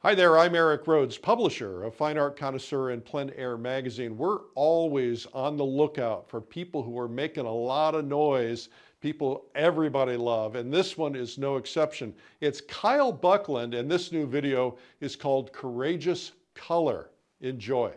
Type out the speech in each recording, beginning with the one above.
Hi there, I'm Eric Rhoads, publisher of Fine Art Connoisseur and Plein Air magazine. We're always on the lookout for people who are making a lot of noise, people everybody love, and this one is no exception. It's Kyle Buckland, and this new video is called Courageous Color. Enjoy.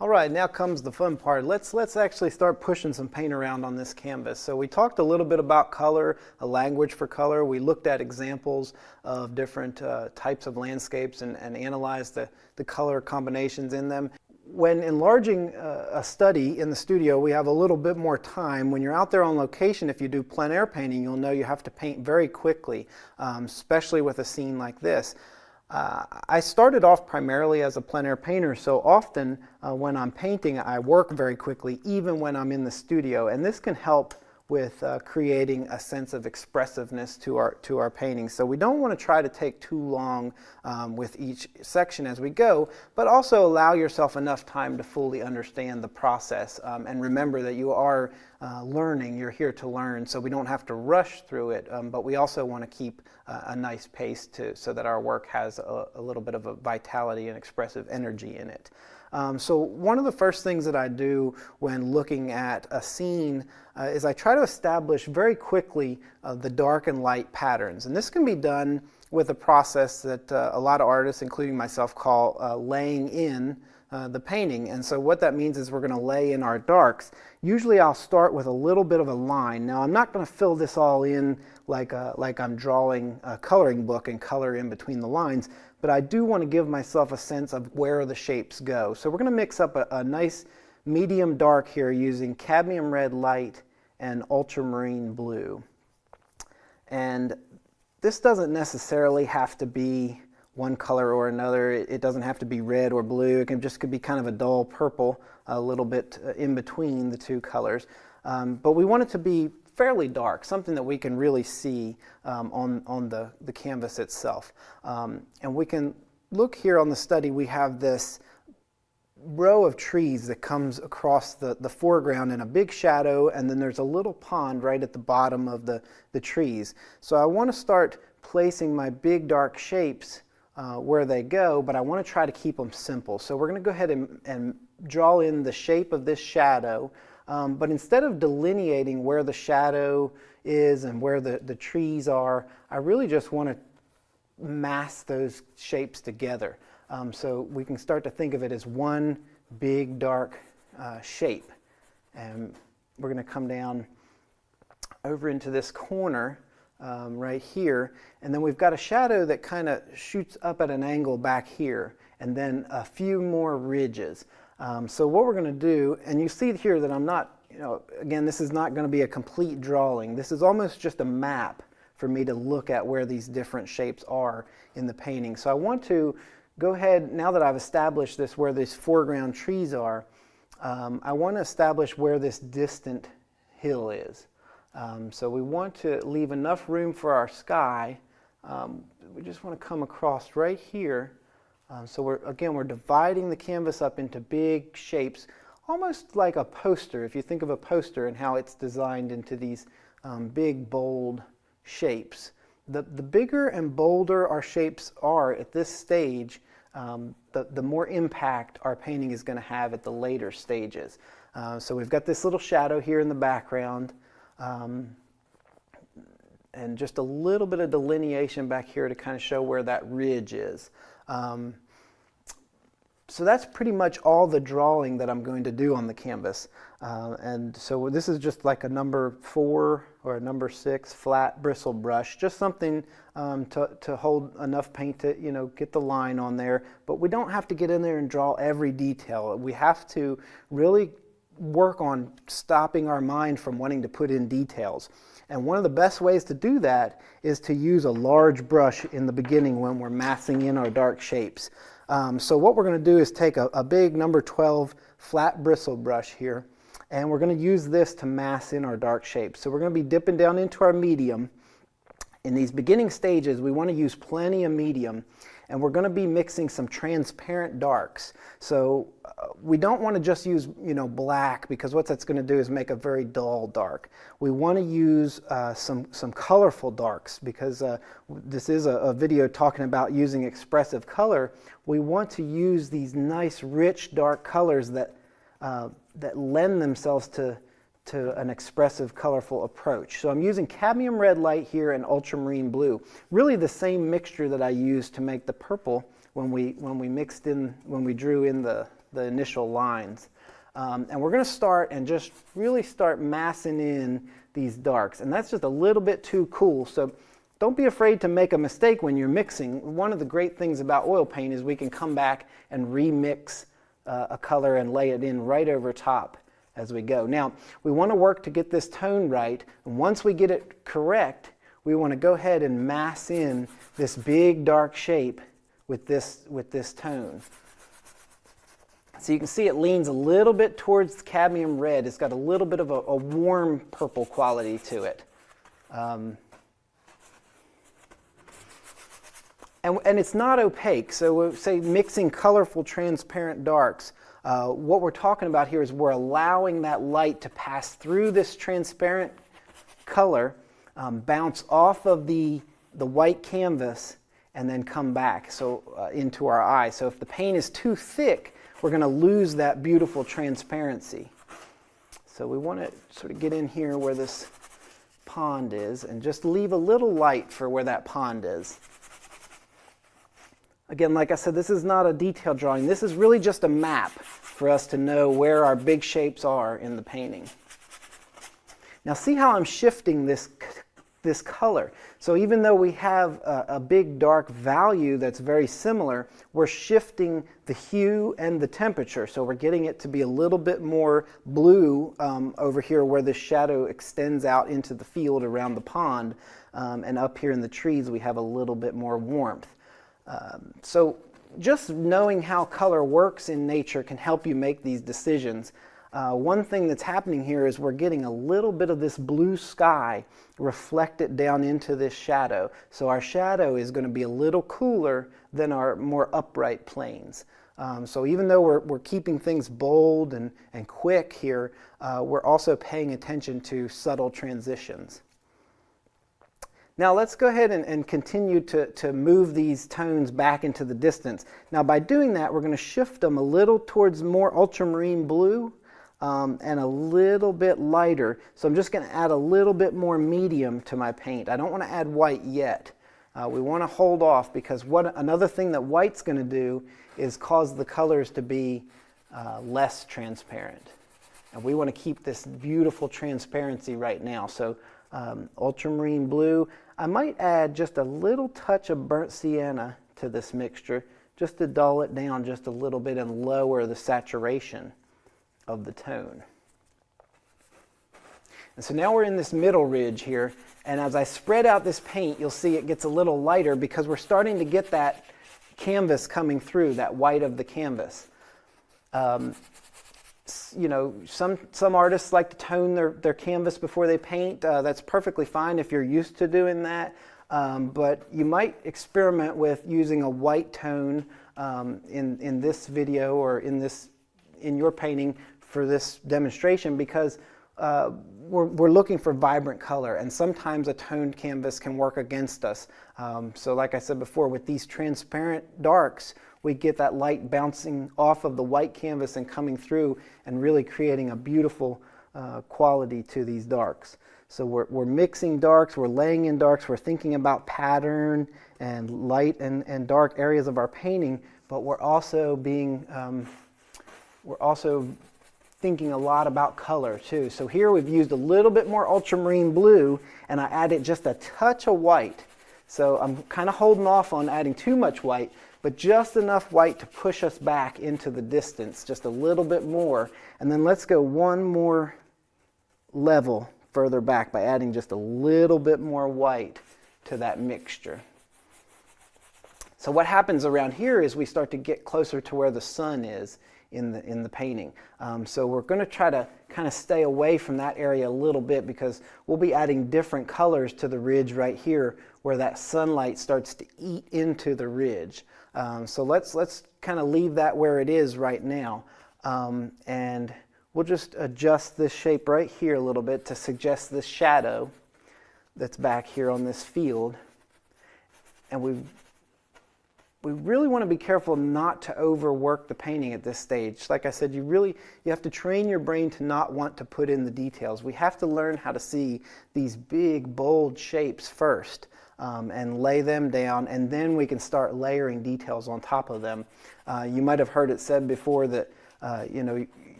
All right, now comes the fun part. Let's actually start pushing some paint around on this canvas. So we talked a little bit about color, a language for color. We looked at examples of different types of landscapes and analyzed the color combinations in them. When enlarging a study in the studio, we have a little bit more time. When you're out there on location, if you do plein air painting, you'll know you have to paint very quickly, especially with a scene like this. I started off primarily as a plein air painter, so often when I'm painting I work very quickly even when I'm in the studio, and this can help with creating a sense of expressiveness to our paintings. So we don't want to try to take too long with each section as we go, but also allow yourself enough time to fully understand the process, and remember that you are learning, you're here to learn, so we don't have to rush through it, but we also want to keep a nice pace so that our work has a little bit of a vitality and expressive energy in it. So one of the first things that I do when looking at a scene is I try to establish very quickly the dark and light patterns. And this can be done with a process that a lot of artists, including myself, call laying in the painting. And so what that means is we're going to lay in our darks. Usually I'll start with a little bit of a line. Now I'm not going to fill this all in like I'm drawing a coloring book and color in between the lines, but I do want to give myself a sense of where the shapes go. So we're going to mix up a nice medium dark here using cadmium red light and ultramarine blue. And this doesn't necessarily have to be one color or another. It doesn't have to be red or blue. It could be kind of a dull purple, a little bit in between the two colors. But we want it to be fairly dark, something that we can really see on the canvas itself. And we can look here on the study. We have this row of trees that comes across the foreground in a big shadow, and then there's a little pond right at the bottom of the trees. So I want to start placing my big dark shapes where they go, but I want to try to keep them simple. So we're going to go ahead and draw in the shape of this shadow, but instead of delineating where the shadow is and where the trees are, I really just want to mass those shapes together. So we can start to think of it as one big dark shape. And we're going to come down over into this corner right here, and then we've got a shadow that kind of shoots up at an angle back here, and then a few more ridges. So what we're going to do, and you see here that I'm not, again, this is not going to be a complete drawing. This is almost just a map for me to look at where these different shapes are in the painting. So I want to go ahead, now that I've established this, where these foreground trees are, I want to establish where this distant hill is. So we want to leave enough room for our sky. We just want to come across right here. So we're dividing the canvas up into big shapes, almost like a poster. If you think of a poster and how it's designed into these big, bold shapes. The bigger and bolder our shapes are at this stage, the more impact our painting is going to have at the later stages. So we've got this little shadow here in the background, and just a little bit of delineation back here to kind of show where that ridge is. So that's pretty much all the drawing that I'm going to do on the canvas. And so this is just like a number 4 or a number 6 flat bristle brush, just something to hold enough paint to get the line on there. But we don't have to get in there and draw every detail. We have to really work on stopping our mind from wanting to put in details. And one of the best ways to do that is to use a large brush in the beginning when we're massing in our dark shapes. So what we're going to do is take a big number 12 flat bristle brush here, and we're going to use this to mass in our dark shapes. So we're going to be dipping down into our medium. In these beginning stages, we want to use plenty of medium, and we're going to be mixing some transparent darks. So we don't want to just use, black, because what that's going to do is make a very dull dark. We want to use some colorful darks, because this is a video talking about using expressive color. We want to use these nice, rich, dark colors that lend themselves to an expressive, colorful approach. So I'm using cadmium red light here and ultramarine blue. Really the same mixture that I used to make the purple when we drew in the initial lines. And we're going to start and just really start massing in these darks. And that's just a little bit too cool. So don't be afraid to make a mistake when you're mixing. One of the great things about oil paint is we can come back and remix a color and lay it in right over top as we go. Now, we want to work to get this tone right, and once we get it correct, we want to go ahead and mass in this big dark shape with this tone. So you can see it leans a little bit towards cadmium red. It's got a little bit of a warm purple quality to it. And it's not opaque, so we'll say mixing colorful transparent darks. What we're talking about here is we're allowing that light to pass through this transparent color, bounce off of the white canvas, and then come back into our eye. So if the paint is too thick, we're going to lose that beautiful transparency. So we want to sort of get in here where this pond is and just leave a little light for where that pond is. Again, like I said, this is not a detailed drawing. This is really just a map for us to know where our big shapes are in the painting. Now see how I'm shifting this color. So even though we have a big dark value that's very similar, we're shifting the hue and the temperature. So we're getting it to be a little bit more blue over here where the shadow extends out into the field around the pond. And up here in the trees we have a little bit more warmth. So just knowing how color works in nature can help you make these decisions. One thing that's happening here is we're getting a little bit of this blue sky reflected down into this shadow. So our shadow is going to be a little cooler than our more upright planes. So even though we're keeping things bold and quick here, we're also paying attention to subtle transitions. Now let's go ahead and continue to move these tones back into the distance. Now by doing that, we're going to shift them a little towards more ultramarine blue and a little bit lighter. So I'm just going to add a little bit more medium to my paint. I don't want to add white yet. We want to hold off, because another thing that white's going to do is cause the colors to be less transparent. And we want to keep this beautiful transparency right now. So ultramarine blue. I might add just a little touch of burnt sienna to this mixture, just to dull it down just a little bit and lower the saturation of the tone. And so now we're in this middle ridge here, and as I spread out this paint, you'll see it gets a little lighter because we're starting to get that canvas coming through, that white of the canvas. Some artists like to tone their canvas before they paint. That's perfectly fine if you're used to doing that. But you might experiment with using a white tone in this video or in your painting for this demonstration, because we're looking for vibrant color, and sometimes a toned canvas can work against us. So like I said before, with these transparent darks, we get that light bouncing off of the white canvas and coming through and really creating a beautiful quality to these darks. So we're mixing darks, we're laying in darks, we're thinking about pattern and light and dark areas of our painting, but we're also thinking a lot about color too. So here we've used a little bit more ultramarine blue, and I added just a touch of white. So I'm kind of holding off on adding too much white, but just enough white to push us back into the distance, just a little bit more. And then let's go one more level further back by adding just a little bit more white to that mixture. So what happens around here is we start to get closer to where the sun is in the painting. So we're going to try to kind of stay away from that area a little bit, because we'll be adding different colors to the ridge right here where that sunlight starts to eat into the ridge. So let's kind of leave that where it is right now. And we'll just adjust this shape right here a little bit to suggest this shadow that's back here on this field. And we really want to be careful not to overwork the painting at this stage. Like I said, you have to train your brain to not want to put in the details. We have to learn how to see these big, bold shapes first, and lay them down, and then we can start layering details on top of them. You might have heard it said before that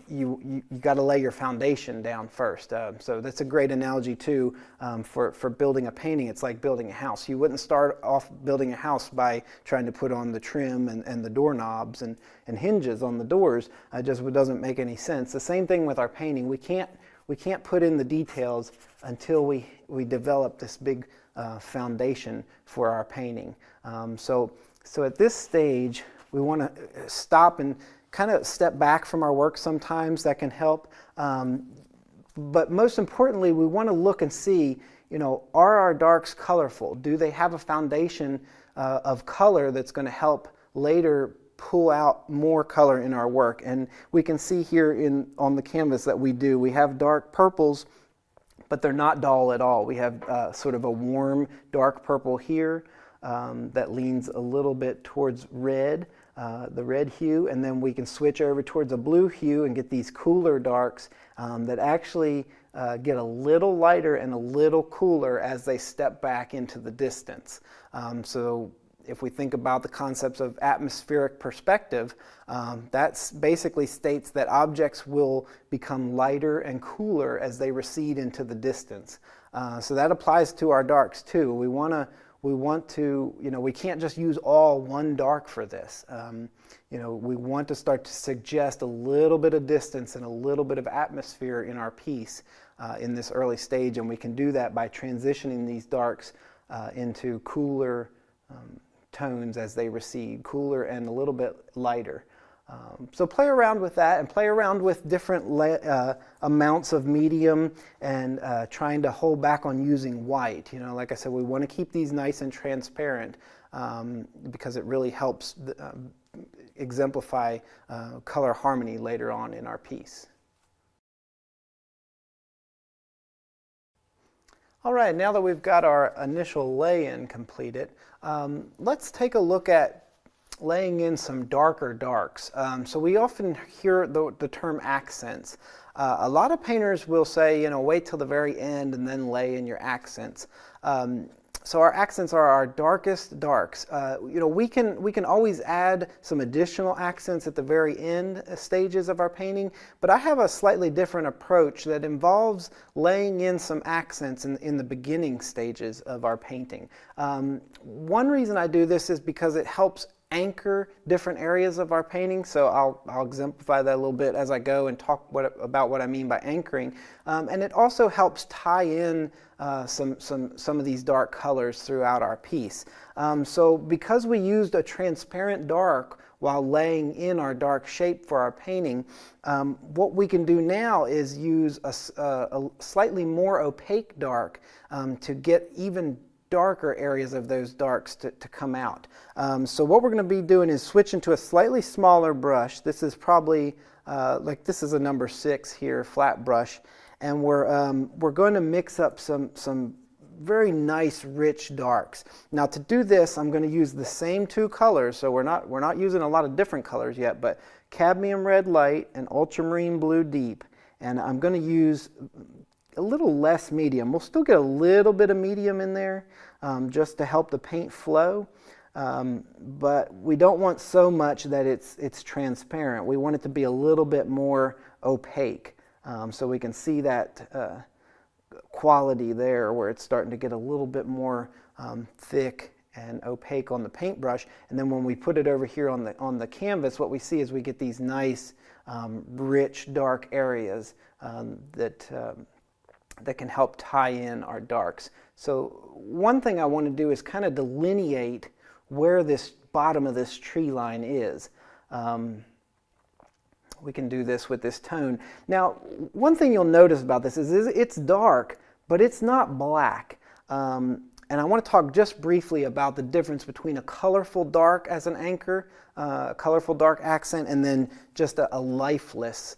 you got to lay your foundation down first. So that's a great analogy too, for building a painting. It's like building a house. You wouldn't start off building a house by trying to put on the trim and the doorknobs and hinges on the doors. It just doesn't make any sense. The same thing with our painting. We can't put in the details until we develop this big foundation for our painting. So at this stage, we want to stop and kind of step back from our work sometimes. That can help. But most importantly, we want to look and see, are our darks colorful? Do they have a foundation of color that's going to help later pull out more color in our work? And we can see here on the canvas that we do. We have dark purples, but they're not dull at all. We have sort of a warm dark purple here that leans a little bit towards red. The red hue, and then we can switch over towards a blue hue and get these cooler darks that actually get a little lighter and a little cooler as they step back into the distance. So if we think about the concepts of atmospheric perspective, that basically states that objects will become lighter and cooler as they recede into the distance. So that applies to our darks too. We want to, we can't just use all one dark for this. We want to start to suggest a little bit of distance and a little bit of atmosphere in our piece in this early stage, and we can do that by transitioning these darks into cooler tones as they recede, cooler and a little bit lighter. So play around with that, and play around with different amounts of medium, and trying to hold back on using white. Like I said, we want to keep these nice and transparent because it really helps exemplify color harmony later on in our piece. All right, now that we've got our initial lay-in completed, let's take a look at laying in some darker darks. So we often hear the term accents. A lot of painters will say, wait till the very end and then lay in your accents. So our accents are our darkest darks. We can always add some additional accents at the very end stages of our painting, but I have a slightly different approach that involves laying in some accents in the beginning stages of our painting. One reason I do this is because it helps anchor different areas of our painting. So I'll exemplify that a little bit as I go and talk about what I mean by anchoring. And it also helps tie in some of these dark colors throughout our piece. So because we used a transparent dark while laying in our dark shape for our painting, what we can do now is use a slightly more opaque dark to get even darker areas of those darks to come out. So what we're going to be doing is switching to a slightly smaller brush. This is probably this is a number 6 here, flat brush, and we're going to mix up some very nice rich darks. Now to do this, I'm going to use the same 2 colors. So we're not using a lot of different colors yet, but cadmium red light and ultramarine blue deep, and I'm going to use a little less medium. We'll still get a little bit of medium in there just to help the paint flow, but we don't want so much that it's transparent. We want it to be a little bit more opaque, so we can see that quality there where it's starting to get a little bit more thick and opaque on the paintbrush. And then when we put it over here on the canvas, what we see is we get these nice rich dark areas that can help tie in our darks. So one thing I want to do is kind of delineate where this bottom of this tree line is. We can do this with this tone. Now, one thing you'll notice about this is it's dark, but it's not black. And I want to talk just briefly about the difference between a colorful dark as an anchor, a colorful dark accent, and then just a lifeless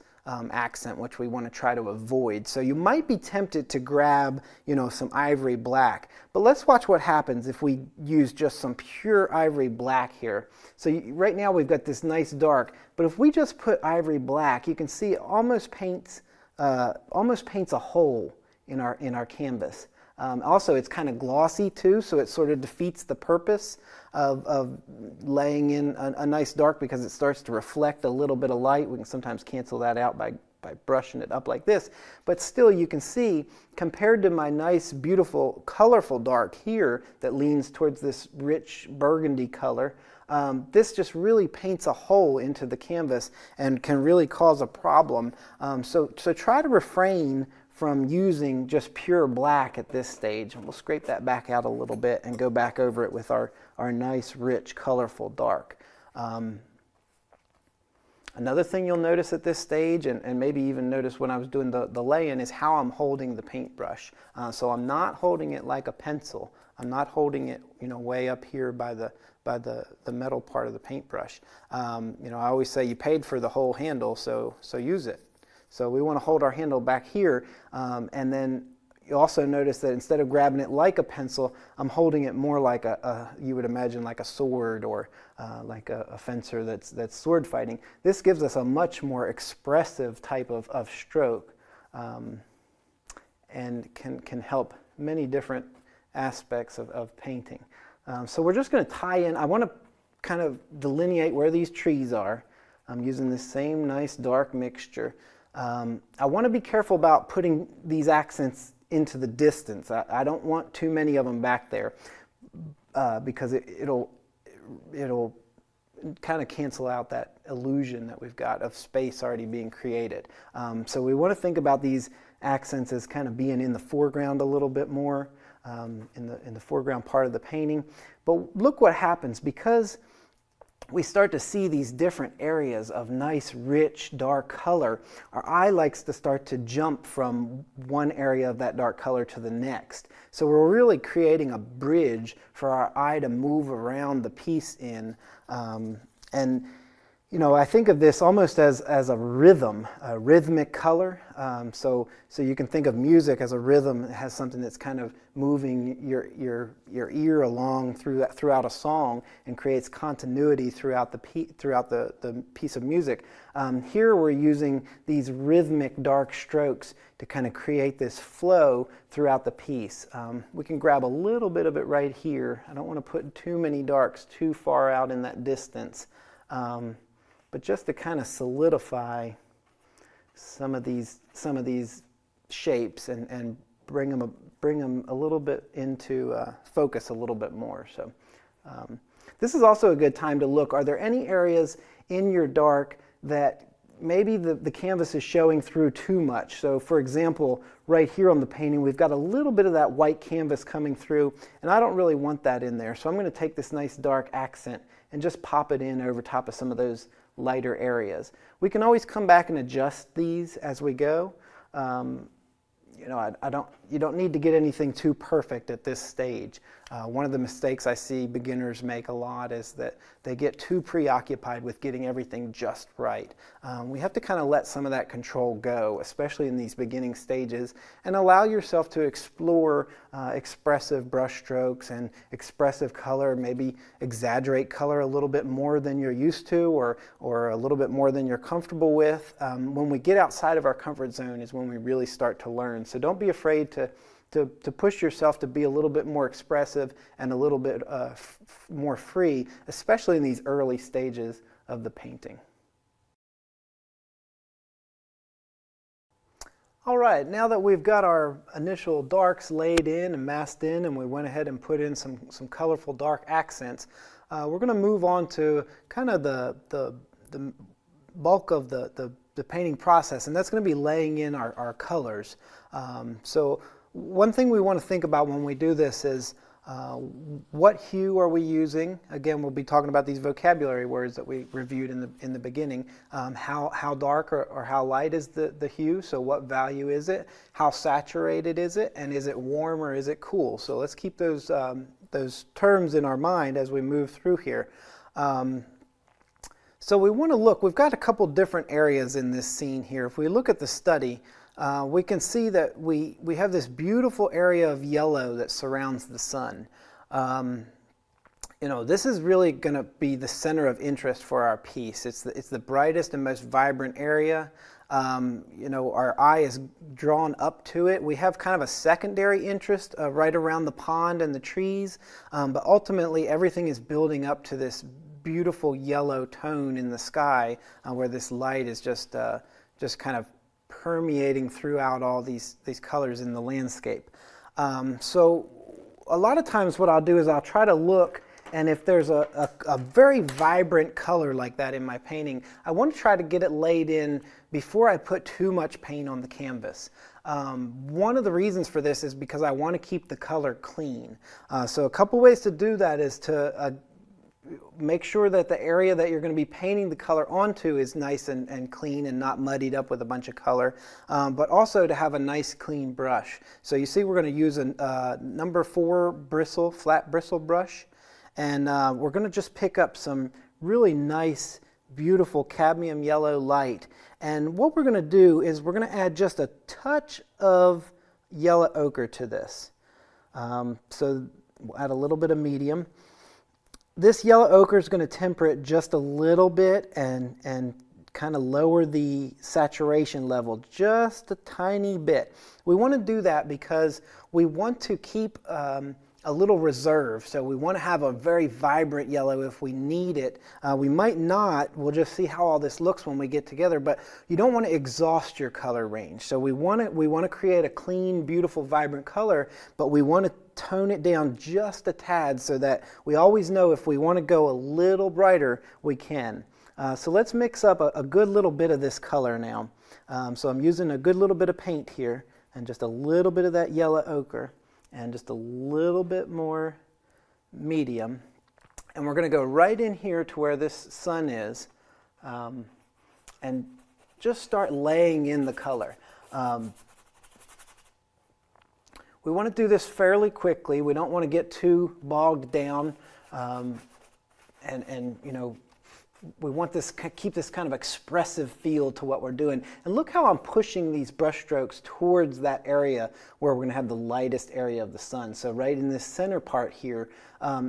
accent, which we want to try to avoid. So you might be tempted to grab, some ivory black, but let's watch what happens if we use just some pure ivory black here. So right now we've got this nice dark, but if we just put ivory black, you can see it almost paints a hole in our canvas. Also, it's kind of glossy too, so it sort of defeats the purpose of laying in a nice dark, because it starts to reflect a little bit of light. We can sometimes cancel that out by brushing it up like this. But still, you can see, compared to my nice, beautiful, colorful dark here that leans towards this rich burgundy color, this just really paints a hole into the canvas and can really cause a problem. So try to refrain from using just pure black at this stage. And we'll scrape that back out a little bit and go back over it with our nice, rich, colorful dark. Another thing you'll notice at this stage, and maybe even notice when I was doing the lay-in, is how I'm holding the paintbrush. So I'm not holding it like a pencil. I'm not holding it, way up here by the metal part of the paintbrush. I always say you paid for the whole handle, so use it. So we want to hold our handle back here, and then you also notice that instead of grabbing it like a pencil, I'm holding it more like you would imagine like a sword, or like a fencer that's sword fighting. This gives us a much more expressive type of stroke, and can help many different aspects of painting. So we're just going to tie in. I want to kind of delineate where these trees are. I'm using this same nice dark mixture. I want to be careful about putting these accents into the distance. I don't want too many of them back there, because it'll kind of cancel out that illusion that we've got of space already being created. So we want to think about these accents as kind of being in the foreground a little bit more, in the foreground part of the painting. But look what happens, because we start to see these different areas of nice, rich, dark color. Our eye likes to start to jump from one area of that dark color to the next. So we're really creating a bridge for our eye to move around the piece in. And I think of this almost as a rhythm, a rhythmic color. So you can think of music as a rhythm. It has something that's kind of moving your ear along throughout a song, and creates continuity throughout the piece of music. Here we're using these rhythmic dark strokes to kind of create this flow throughout the piece. We can grab a little bit of it right here. I don't want to put too many darks too far out in that distance. But just to kind of solidify some of these shapes and bring them a little bit into focus a little bit more. So this is also a good time to look. Are there any areas in your dark that maybe the canvas is showing through too much? So for example, right here on the painting, we've got a little bit of that white canvas coming through, and I don't really want that in there. So I'm going to take this nice dark accent and just pop it in over top of some of those lighter areas. We can always come back and adjust these as we go. You don't need to get anything too perfect at this stage. One of the mistakes I see beginners make a lot is that they get too preoccupied with getting everything just right. We have to kind of let some of that control go, especially in these beginning stages, and allow yourself to explore expressive brush strokes and expressive color, maybe exaggerate color a little bit more than you're used to, or a little bit more than you're comfortable with. When we get outside of our comfort zone is when we really start to learn. So don't be afraid to push yourself to be a little bit more expressive and a little bit more free, especially in these early stages of the painting. All right, now that we've got our initial darks laid in and masked in, and we went ahead and put in some colorful dark accents, we're going to move on to kind of the bulk of the painting process, and that's going to be laying in our colors. So one thing we want to think about when we do this is What hue are we using? Again, we'll be talking about these vocabulary words that we reviewed in the beginning. How dark or how light is the hue? So what value is it? How saturated is it? And is it warm or is it cool? So let's keep those terms in our mind as we move through here. So we want to look, we've got a couple different areas in this scene here. If we look at the study, we can see that we have this beautiful area of yellow that surrounds the sun. You know, this is really going to be the center of interest for our piece. It's the brightest and most vibrant area. You know, our eye is drawn up to it. We have kind of a secondary interest right around the pond and the trees, but ultimately everything is building up to this beautiful yellow tone in the sky where this light is just kind of permeating throughout all these colors in the landscape. So a lot of times what I'll do is I'll try to look, and if there's a very vibrant color like that in my painting, I want to try to get it laid in before I put too much paint on the canvas. One of the reasons for this is because I want to keep the color clean. So a couple ways to do that is to make sure that the area that you're going to be painting the color onto is nice and clean and not muddied up with a bunch of color, but also to have a nice clean brush. So you see we're going to use a number 4 flat bristle brush, and we're going to just pick up some really nice, beautiful cadmium yellow light. And what we're going to do is we're going to add just a touch of yellow ochre to this. So we'll add a little bit of medium. This yellow ochre is going to temper it just a little bit and kind of lower the saturation level just a tiny bit. We want to do that because we want to keep a little reserve. So we want to have a very vibrant yellow if we need it. We might not. We'll just see how all this looks when we get together, but you don't want to exhaust your color range. So we want to create a clean, beautiful, vibrant color, but we want to tone it down just a tad so that we always know if we want to go a little brighter, we can. So let's mix up a good little bit of this color now. So I'm using a good little bit of paint here and just a little bit of that yellow ochre and just a little bit more medium. And we're going to go right in here to where this sun is and just start laying in the color. We want to do this fairly quickly. We don't want to get too bogged down, and you know, we want this keep this kind of expressive feel to what we're doing. And look how I'm pushing these brush strokes towards that area where we're going to have the lightest area of the sun. So right in this center part here,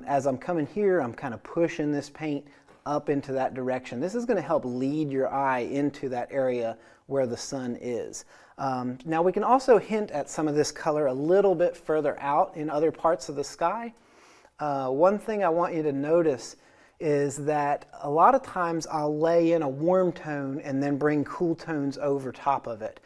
as I'm coming here, I'm kind of pushing this paint up into that direction. This is going to help lead your eye into that area where the sun is. Now we can also hint at some of this color a little bit further out in other parts of the sky. One thing I want you to notice is that a lot of times I'll lay in a warm tone and then bring cool tones over top of it.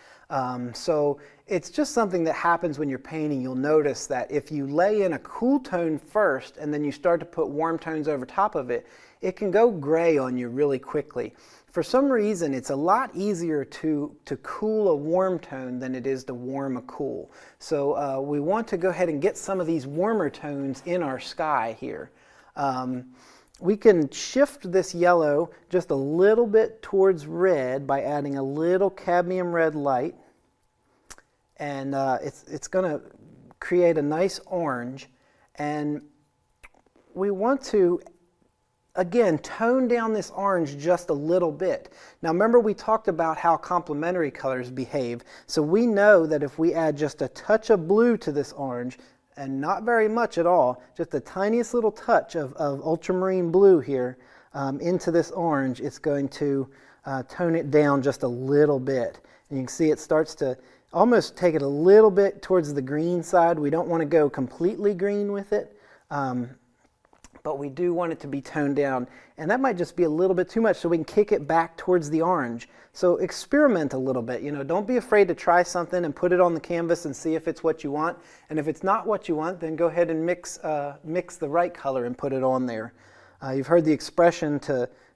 So it's just something that happens when you're painting. You'll notice that if you lay in a cool tone first and then you start to put warm tones over top of it, it can go gray on you really quickly. For some reason, it's a lot easier to cool a warm tone than it is to warm a cool. So we want to go ahead and get some of these warmer tones in our sky here. We can shift this yellow just a little bit towards red by adding a little cadmium red light. And it's going to create a nice orange. And we want to, again, tone down this orange just a little bit. Now remember we talked about how complementary colors behave. So we know that if we add just a touch of blue to this orange, and not very much at all, just the tiniest little touch of ultramarine blue here into this orange, it's going to tone it down just a little bit. And you can see it starts to almost take it a little bit towards the green side. We don't want to go completely green with it, but we do want it to be toned down. And that might just be a little bit too much, so we can kick it back towards the orange. So experiment a little bit. You know, don't be afraid to try something and put it on the canvas and see if it's what you want. And if it's not what you want, then go ahead and mix the right color and put it on there. You've heard the expression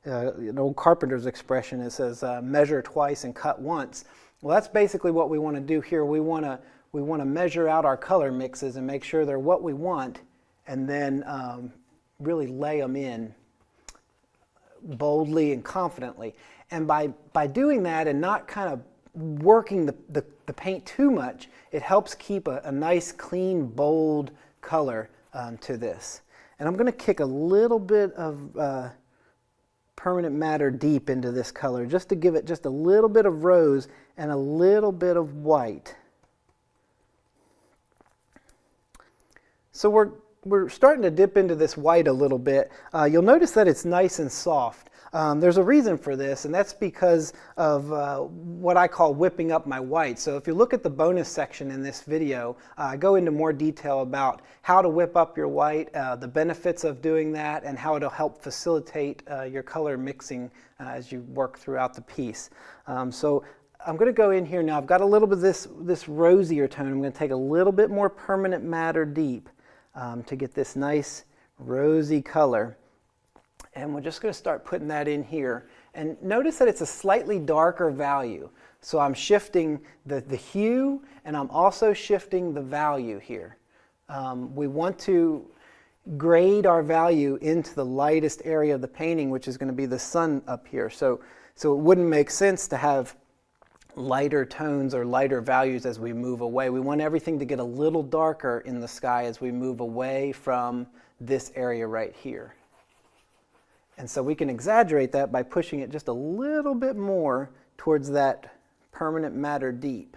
an old carpenter's expression. It says, measure twice and cut once. Well, that's basically what we want to do here. We want to measure out our color mixes and make sure they're what we want, and then really lay them in boldly and confidently. And by doing that and not kind of working the paint too much, it helps keep a nice, clean, bold color to this. And I'm going to kick a little bit of permanent matter deep into this color just to give it just a little bit of rose and a little bit of white. So we're starting to dip into this white a little bit. You'll notice that it's nice and soft. There's a reason for this, and that's because of what I call whipping up my white. So if you look at the bonus section in this video, I go into more detail about how to whip up your white, the benefits of doing that, and how it'll help facilitate your color mixing as you work throughout the piece. So I'm going to go in here now. I've got a little bit of this rosier tone. I'm going to take a little bit more permanent matter deep to get this nice rosy color. And we're just going to start putting that in here. And notice that it's a slightly darker value. So I'm shifting the hue, and I'm also shifting the value here. We want to grade our value into the lightest area of the painting, which is going to be the sun up here. So it wouldn't make sense to have lighter tones or lighter values as we move away. We want everything to get a little darker in the sky as we move away from this area right here. And so we can exaggerate that by pushing it just a little bit more towards that permanent matter deep.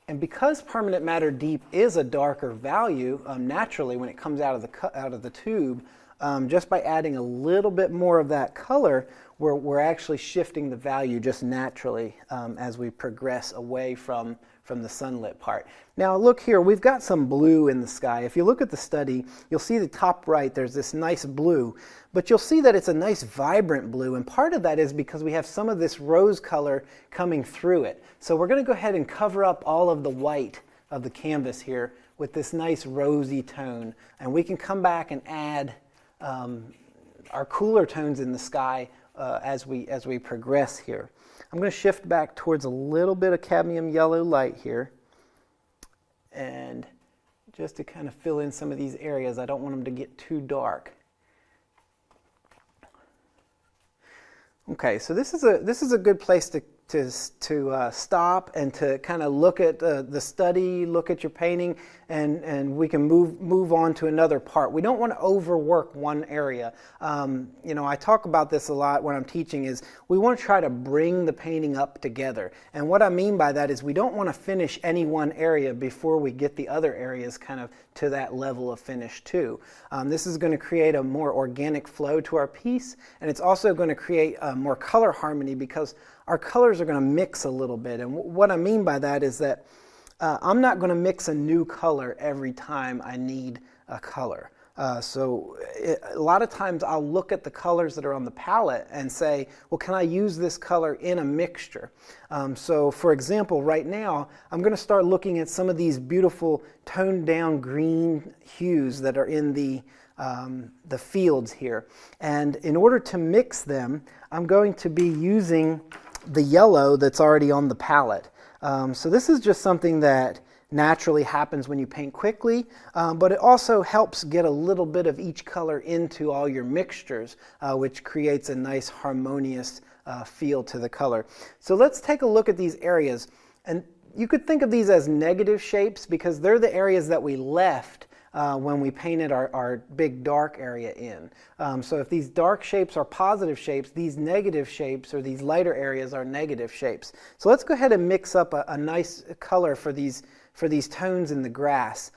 And because permanent matter deep is a darker value, naturally when it comes out of the tube, just by adding a little bit more of that color, we're actually shifting the value just naturally as we progress away from the sunlit part. Now look here, we've got some blue in the sky. If you look at the study, you'll see the top right, there's this nice blue, but you'll see that it's a nice vibrant blue, and part of that is because we have some of this rose color coming through it. So we're going to go ahead and cover up all of the white of the canvas here with this nice rosy tone, and we can come back and add our cooler tones in the sky as we progress here. I'm going to shift back towards a little bit of cadmium yellow light here, and just to kind of fill in some of these areas. I don't want them to get too dark. Okay, so this is a good place to stop and to kind of look at the study, look at your painting, and we can move on to another part. We don't want to overwork one area. You know, I talk about this a lot when I'm teaching, is we want to try to bring the painting up together. And what I mean by that is we don't want to finish any one area before we get the other areas kind of to that level of finish too. This is going to create a more organic flow to our piece, and it's also going to create more color harmony because our colors are going to mix a little bit. And what I mean by that is that I'm not going to mix a new color every time I need a color. A lot of times I'll look at the colors that are on the palette and say, well, can I use this color in a mixture? So for example, right now, I'm going to start looking at some of these beautiful toned down green hues that are in the fields here. And in order to mix them, I'm going to be using the yellow that's already on the palette. So this is just something that naturally happens when you paint quickly, but it also helps get a little bit of each color into all your mixtures, which creates a nice harmonious feel to the color. So let's take a look at these areas. And you could think of these as negative shapes because they're the areas that we left when we painted our big dark area in. So if these dark shapes are positive shapes, these negative shapes or these lighter areas are negative shapes. So let's go ahead and mix up a nice color for these tones in the grass.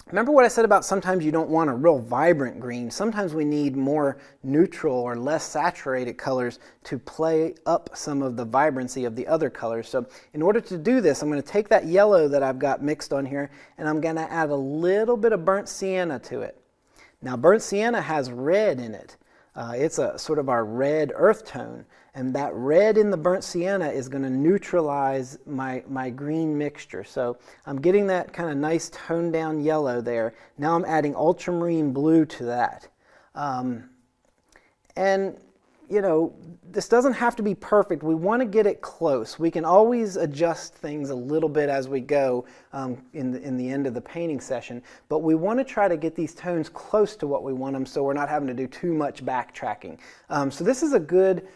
Remember what I said about sometimes you don't want a real vibrant green. Sometimes we need more neutral or less saturated colors to play up some of the vibrancy of the other colors. So in order to do this, I'm going to take that yellow that I've got mixed on here and I'm going to add a little bit of burnt sienna to it. Now burnt sienna has red in it. It's a sort of our red earth tone, and that red in the burnt sienna is going to neutralize my green mixture. So I'm getting that kind of nice toned down yellow there. Now I'm adding ultramarine blue to that. And this doesn't have to be perfect. We want to get it close. We can always adjust things a little bit as we go in the end of the painting session, but we want to try to get these tones close to what we want them so we're not having to do too much backtracking. So this is a good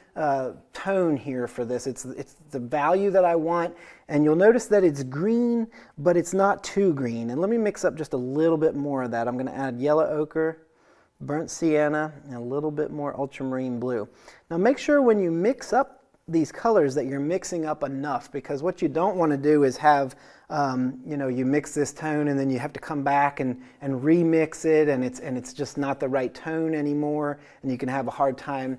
tone here for this. It's the value that I want, and you'll notice that it's green, but it's not too green. And let me mix up just a little bit more of that. I'm going to add yellow ochre, burnt sienna, and a little bit more ultramarine blue. Now make sure when you mix up these colors that you're mixing up enough, because what you don't want to do is have, you mix this tone and then you have to come back and remix it, and it's just not the right tone anymore, and you can have a hard time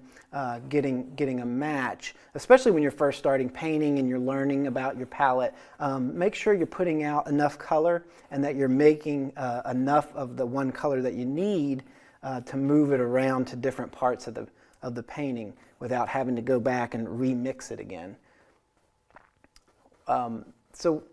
getting a match, especially when you're first starting painting and you're learning about your palette. Make sure you're putting out enough color and that you're making enough of the one color that you need to move it around to different parts of the painting without having to go back and remix it again. So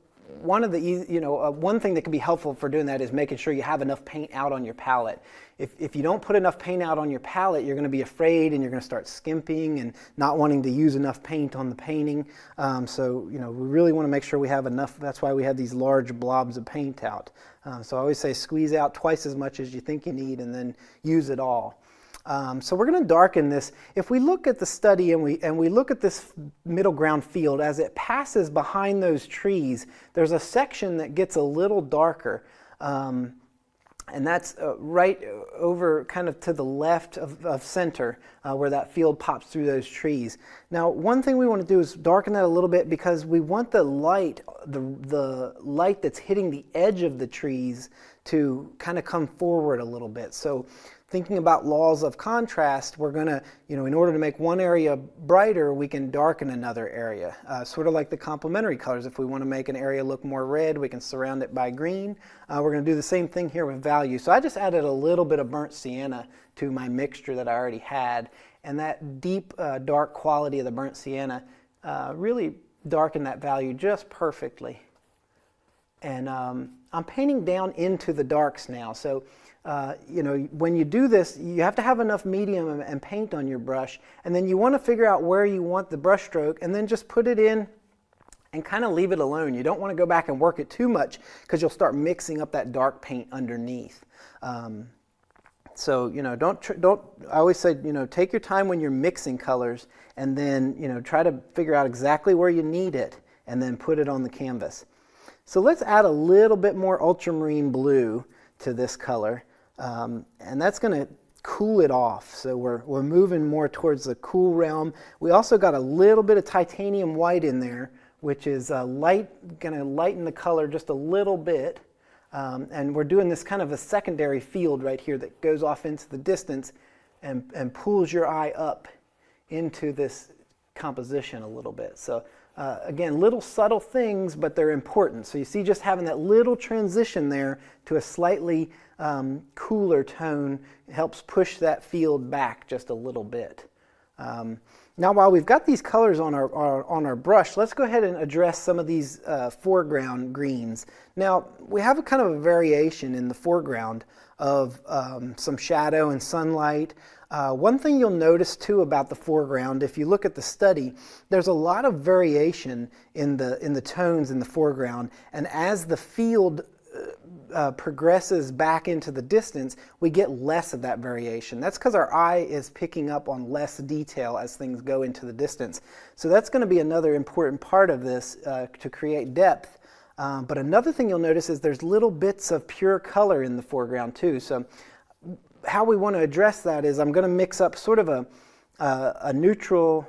one thing that can be helpful for doing that is making sure you have enough paint out on your palette. If you don't put enough paint out on your palette, you're going to be afraid and you're going to start skimping and not wanting to use enough paint on the painting. We really want to make sure we have enough. That's why we have these large blobs of paint out. So I always say squeeze out twice as much as you think you need and then use it all. So we're going to darken this. If we look at the study and we look at this middle ground field, as it passes behind those trees, there's a section that gets a little darker. And that's right over kind of to the left of center where that field pops through those trees. Now, one thing we want to do is darken that a little bit because we want the light that's hitting the edge of the trees to kind of come forward a little bit. So thinking about laws of contrast, we're going to, in order to make one area brighter, we can darken another area. Sort of like the complementary colors. If we want to make an area look more red, we can surround it by green. We're going to do the same thing here with value. So I just added a little bit of burnt sienna to my mixture that I already had. And that deep, dark quality of the burnt sienna really darkened that value just perfectly. And I'm painting down into the darks now. So when you do this, you have to have enough medium and paint on your brush, and then you want to figure out where you want the brush stroke and then just put it in and kind of leave it alone. You don't want to go back and work it too much because you'll start mixing up that dark paint underneath. Don't, I always say, take your time when you're mixing colors and then, try to figure out exactly where you need it and then put it on the canvas. So let's add a little bit more ultramarine blue to this color. And that's going to cool it off. So we're moving more towards the cool realm. We also got a little bit of titanium white in there, which is going to lighten the color just a little bit. And we're doing this kind of a secondary field right here that goes off into the distance and pulls your eye up into this composition a little bit. So again, little subtle things, but they're important. So you see just having that little transition there to a slightly cooler tone helps push that field back just a little bit. Now while we've got these colors on our brush, let's go ahead and address some of these foreground greens. Now we have a kind of a variation in the foreground of some shadow and sunlight. One thing you'll notice too about the foreground, if you look at the study, there's a lot of variation in the tones in the foreground, and as the field progresses back into the distance, we get less of that variation. That's because our eye is picking up on less detail as things go into the distance. So that's going to be another important part of this to create depth. But another thing you'll notice is there's little bits of pure color in the foreground too. So how we want to address that is I'm going to mix up sort of a neutral,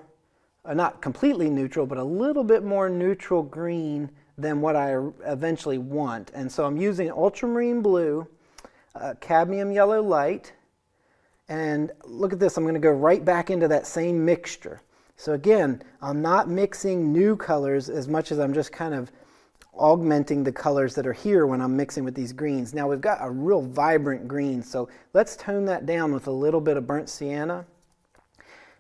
not completely neutral, but a little bit more neutral green than what I eventually want. And so I'm using ultramarine blue, cadmium yellow light, and look at this, I'm going to go right back into that same mixture. So again, I'm not mixing new colors as much as I'm just kind of augmenting the colors that are here when I'm mixing with these greens. Now we've got a real vibrant green, so let's tone that down with a little bit of burnt sienna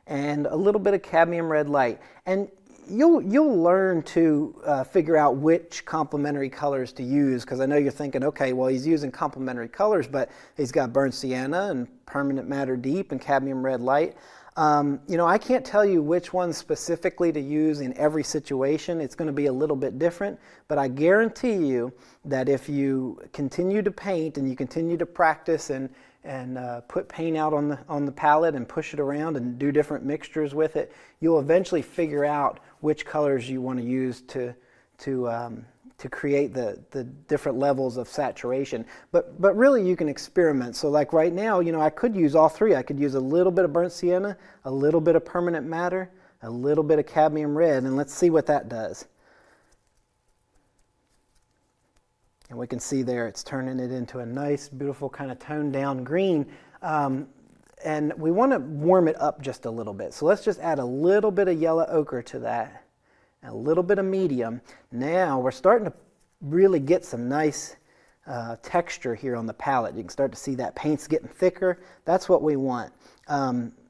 and a little bit of cadmium red light. And you'll learn to figure out which complementary colors to use, because I know you're thinking, okay, well he's using complementary colors, but he's got burnt sienna and permanent matter deep and cadmium red light. You know, I can't tell you which one specifically to use in every situation. It's going to be a little bit different, but I guarantee you that if you continue to paint and you continue to practice and put paint out on the palette and push it around and do different mixtures with it, you'll eventually figure out which colors you want to use to create the different levels of saturation. But really you can experiment. So like right now, you know, I could use all three. I could use a little bit of burnt sienna, a little bit of permanent matter, a little bit of cadmium red, and let's see what that does. And we can see there it's turning it into a nice, beautiful kind of toned down green. And we want to warm it up just a little bit. So let's just add a little bit of yellow ochre to that, a little bit of medium. Now we're starting to really get some nice texture here on the palette. You can start to see that paint's getting thicker. That's what we want.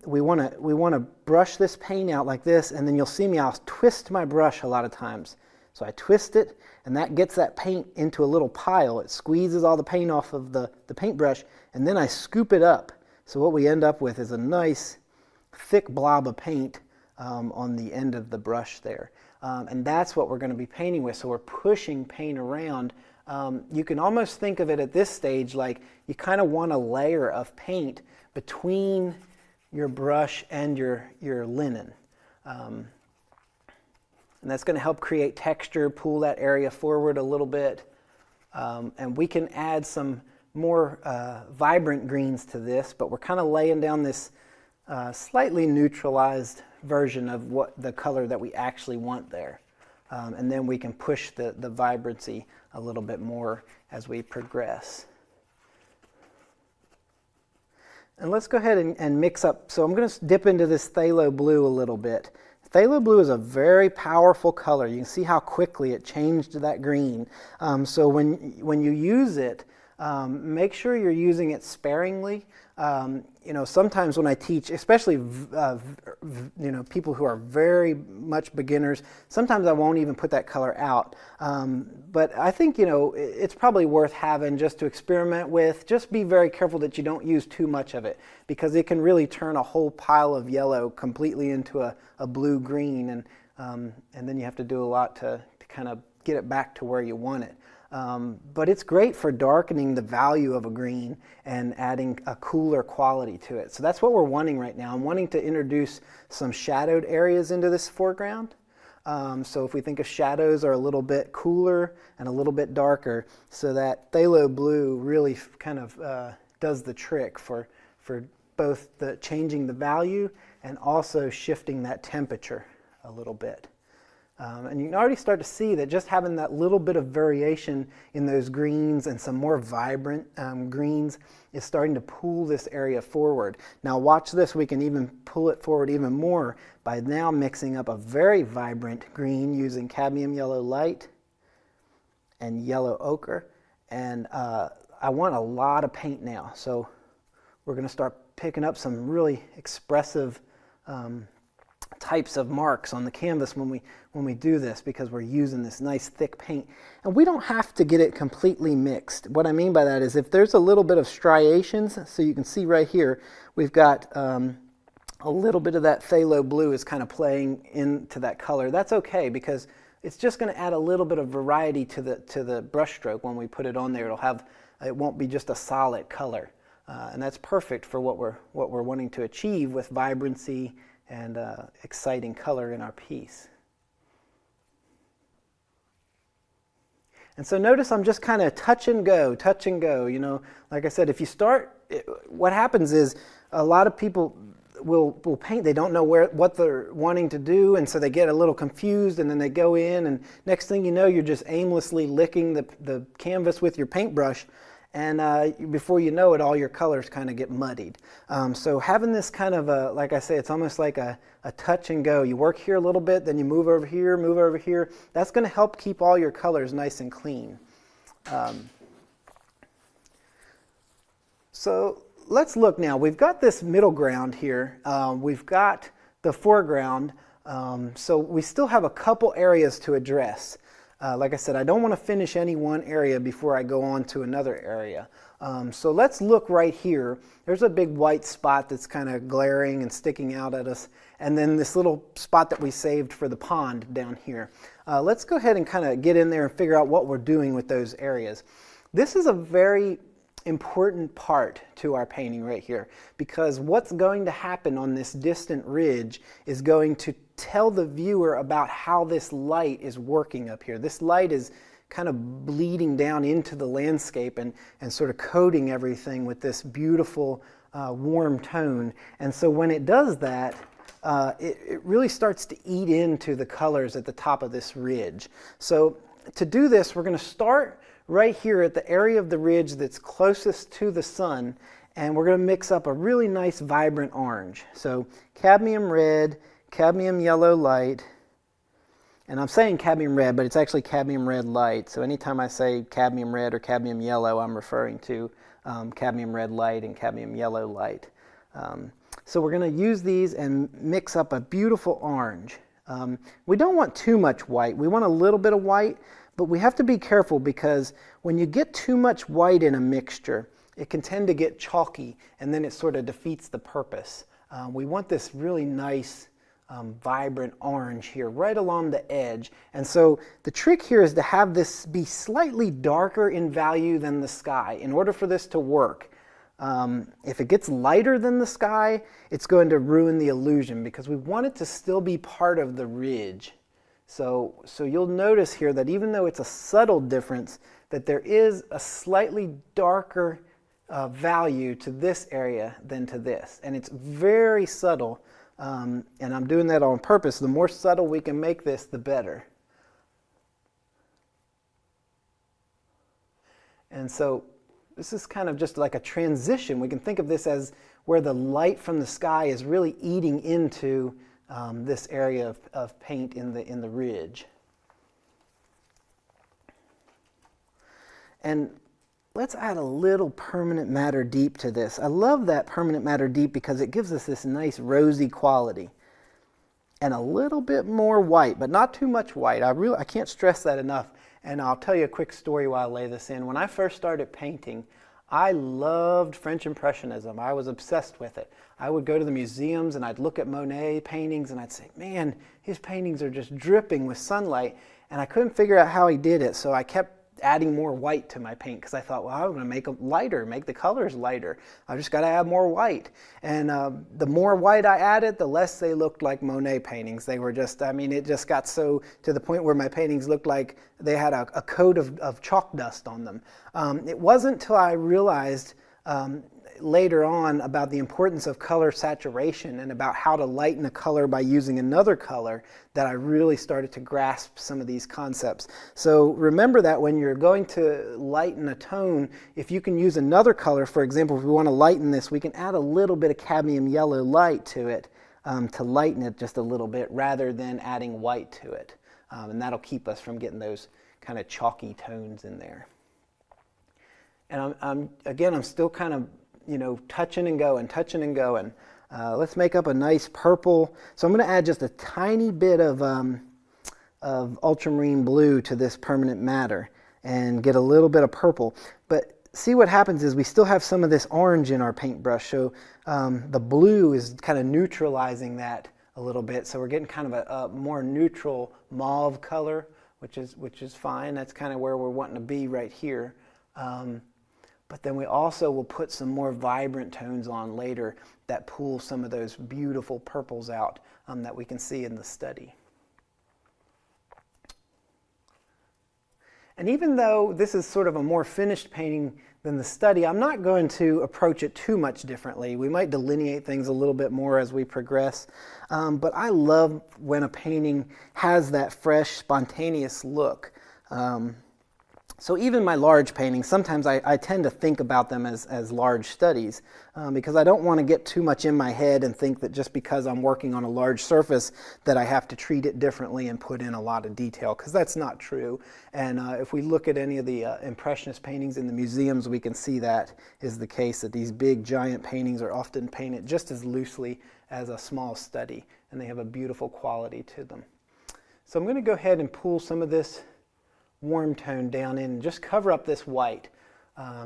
We want to brush this paint out like this, and then you'll see me, I'll twist my brush a lot of times. So I twist it, and that gets that paint into a little pile. It squeezes all the paint off of the paintbrush, and then I scoop it up. So what we end up with is a nice thick blob of paint on the end of the brush there. And that's what we're going to be painting with. So we're pushing paint around. You can almost think of it at this stage like you kind of want a layer of paint between your brush and your linen. And that's going to help create texture, pull that area forward a little bit. And we can add some more vibrant greens to this, but we're kind of laying down this slightly neutralized version of what the color that we actually want there. And then we can push the vibrancy a little bit more as we progress. And let's go ahead and mix up. So I'm going to dip into this phthalo blue a little bit. Phthalo blue is a very powerful color. You can see how quickly it changed to that green. So when you use it, make sure you're using it sparingly. You know, sometimes when I teach, especially you know, people who are very much beginners, sometimes I won't even put that color out. But I think, you know, it's probably worth having just to experiment with. Just be very careful that you don't use too much of it, because it can really turn a whole pile of yellow completely into a blue green, and then you have to do a lot to kind of get it back to where you want it. But it's great for darkening the value of a green and adding a cooler quality to it. So that's what we're wanting right now. I'm wanting to introduce some shadowed areas into this foreground. So if we think of shadows are a little bit cooler and a little bit darker, so that phthalo blue really kind of does the trick for both the changing the value and also shifting that temperature a little bit. And you can already start to see that just having that little bit of variation in those greens and some more vibrant greens is starting to pull this area forward. Now watch this, we can even pull it forward even more by now mixing up a very vibrant green using cadmium yellow light and yellow ochre. And I want a lot of paint now, so we're going to start picking up some really expressive types of marks on the canvas when we do this, because we're using this nice thick paint. And we don't have to get it completely mixed. What I mean by that is if there's a little bit of striations, so you can see right here we've got a little bit of that phthalo blue is kind of playing into that color. That's okay, because it's just going to add a little bit of variety to the brush stroke. When we put it on there, it won't be just a solid color, and that's perfect for what we're wanting to achieve with vibrancy and exciting color in our piece. And so notice I'm just kind of touch and go, you know. Like I said, if you start, what happens is a lot of people will paint, they don't know what they're wanting to do, and so they get a little confused, and then they go in, and next thing you know, you're just aimlessly licking the canvas with your paintbrush, and before you know it, all your colors kind of get muddied. So having this kind of like I say, it's almost like a touch and go. You work here a little bit, then you move over here. That's going to help keep all your colors nice and clean. So let's look now. We've got this middle ground here. We've got the foreground. So we still have a couple areas to address. like I said, I don't want to finish any one area before I go on to another area. So let's look right here. There's a big white spot that's kind of glaring and sticking out at us, and then this little spot that we saved for the pond down here. Let's go ahead and kind of get in there and figure out what we're doing with those areas. This is a very important part to our painting right here, because what's going to happen on this distant ridge is going to tell the viewer about how this light is working up here. This light is kind of bleeding down into the landscape and sort of coating everything with this beautiful warm tone. And so when it does that, it really starts to eat into the colors at the top of this ridge. So to do this, we're going to start right here at the area of the ridge that's closest to the sun, and we're going to mix up a really nice vibrant orange. So cadmium red, cadmium yellow light, and I'm saying cadmium red, but it's actually cadmium red light. So anytime I say cadmium red or cadmium yellow, I'm referring to cadmium red light and cadmium yellow light. So we're going to use these and mix up a beautiful orange. We don't want too much white. We want a little bit of white, but we have to be careful, because when you get too much white in a mixture, it can tend to get chalky, and then it sort of defeats the purpose. We want this really nice, vibrant orange here right along the edge. And so the trick here is to have this be slightly darker in value than the sky in order for this to work. If it gets lighter than the sky, it's going to ruin the illusion, because we want it to still be part of the ridge. So you'll notice here that even though it's a subtle difference, that there is a slightly darker value to this area than to this. And it's very subtle, and I'm doing that on purpose. The more subtle we can make this, the better. And so this is kind of just like a transition. We can think of this as where the light from the sky is really eating into this area of paint in the ridge. And let's add a little permanent matter deep to this. I love that permanent matter deep because it gives us this nice rosy quality. And a little bit more white, but not too much white. I can't stress that enough. And I'll tell you a quick story while I lay this in. When I first started painting, I loved French Impressionism. I was obsessed with it. I would go to the museums and I'd look at Monet paintings and I'd say, man, his paintings are just dripping with sunlight. And I couldn't figure out how he did it, so I kept adding more white to my paint, because I thought, well, I'm going to make them lighter, make the colors lighter. I just got to add more white. And the more white I added, the less they looked like Monet paintings. They were just, I mean, it just got so to the point where my paintings looked like they had a coat of chalk dust on them. It wasn't until I realized later on about the importance of color saturation and about how to lighten a color by using another color that I really started to grasp some of these concepts. So remember that when you're going to lighten a tone, if you can use another color, for example, if we want to lighten this, we can add a little bit of cadmium yellow light to it to lighten it just a little bit rather than adding white to it. And that'll keep us from getting those kind of chalky tones in there. And I'm still kind of, touching and going. Let's make up a nice purple. So I'm going to add just a tiny bit of ultramarine blue to this permanent matter and get a little bit of purple. But see, what happens is we still have some of this orange in our paintbrush. So the blue is kind of neutralizing that a little bit. So we're getting kind of a more neutral mauve color, which is fine. That's kind of where we're wanting to be right here. But then we also will put some more vibrant tones on later that pull some of those beautiful purples out that we can see in the study. And even though this is sort of a more finished painting than the study, I'm not going to approach it too much differently. We might delineate things a little bit more as we progress. But I love when a painting has that fresh, spontaneous look. So even my large paintings, sometimes I tend to think about them as large studies because I don't want to get too much in my head and think that just because I'm working on a large surface that I have to treat it differently and put in a lot of detail, because that's not true. And if we look at any of the Impressionist paintings in the museums, we can see that is the case, that these big giant paintings are often painted just as loosely as a small study, and they have a beautiful quality to them. So I'm going to go ahead and pull some of this warm tone down in and just cover up this white,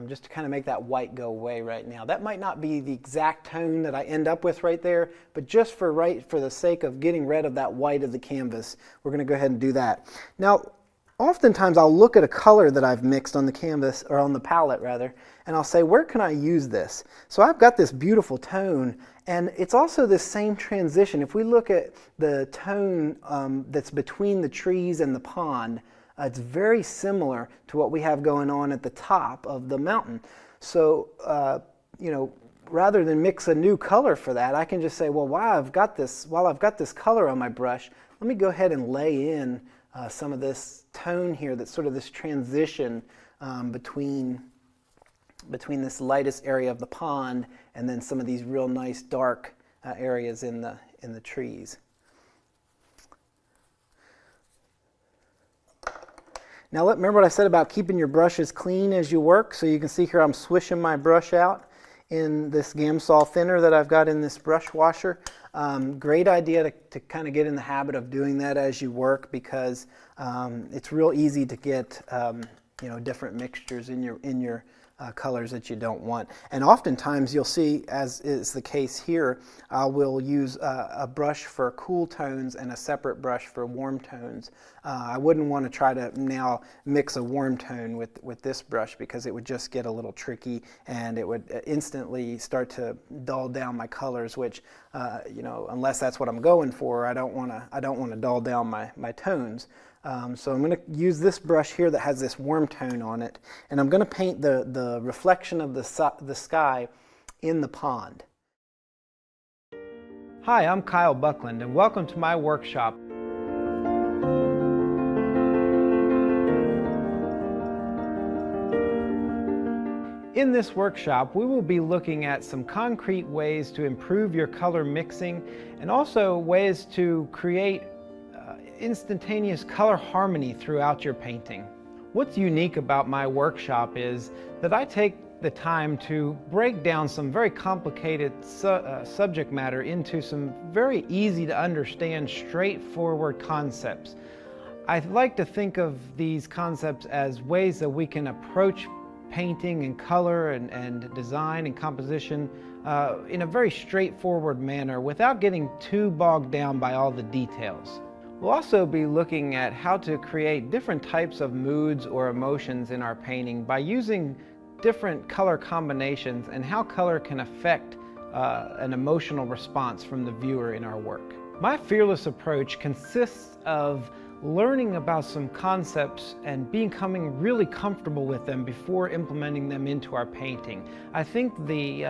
just to kind of make that white go away right now. That might not be the exact tone that I end up with right there, but just for the sake of getting rid of that white of the canvas, we're going to go ahead and do that. Now, oftentimes I'll look at a color that I've mixed on the canvas, or on the palette rather, and I'll say, where can I use this? So I've got this beautiful tone, and it's also this same transition. If we look at the tone that's between the trees and the pond, it's very similar to what we have going on at the top of the mountain. So, you know, rather than mix a new color for that, I can just say, well, while I've got this color on my brush, let me go ahead and lay in some of this tone here, that's sort of this transition between this lightest area of the pond and then some of these real nice dark areas in the trees. Now remember what I said about keeping your brushes clean as you work. So you can see here I'm swishing my brush out in this Gamsol thinner that I've got in this brush washer. Great idea to kind of get in the habit of doing that as you work, because it's real easy to get you know, different mixtures in your colors that you don't want. And oftentimes you'll see, as is the case here, we'll use a brush for cool tones and a separate brush for warm tones. I wouldn't want to try to now mix a warm tone with this brush, because it would just get a little tricky and it would instantly start to dull down my colors, which you know, unless that's what I'm going for, I don't want to dull down my tones. So I'm going to use this brush here that has this warm tone on it, and I'm going to paint the reflection of the sky in the pond. Hi, I'm Kyle Buckland, and welcome to my workshop. In this workshop, we will be looking at some concrete ways to improve your color mixing, and also ways to create instantaneous color harmony throughout your painting. What's unique about my workshop is that I take the time to break down some very complicated subject matter into some very easy to understand, straightforward concepts. I like to think of these concepts as ways that we can approach painting and color and design and composition in a very straightforward manner without getting too bogged down by all the details. We'll also be looking at how to create different types of moods or emotions in our painting by using different color combinations, and how color can affect an emotional response from the viewer in our work. My fearless approach consists of learning about some concepts and becoming really comfortable with them before implementing them into our painting. I think the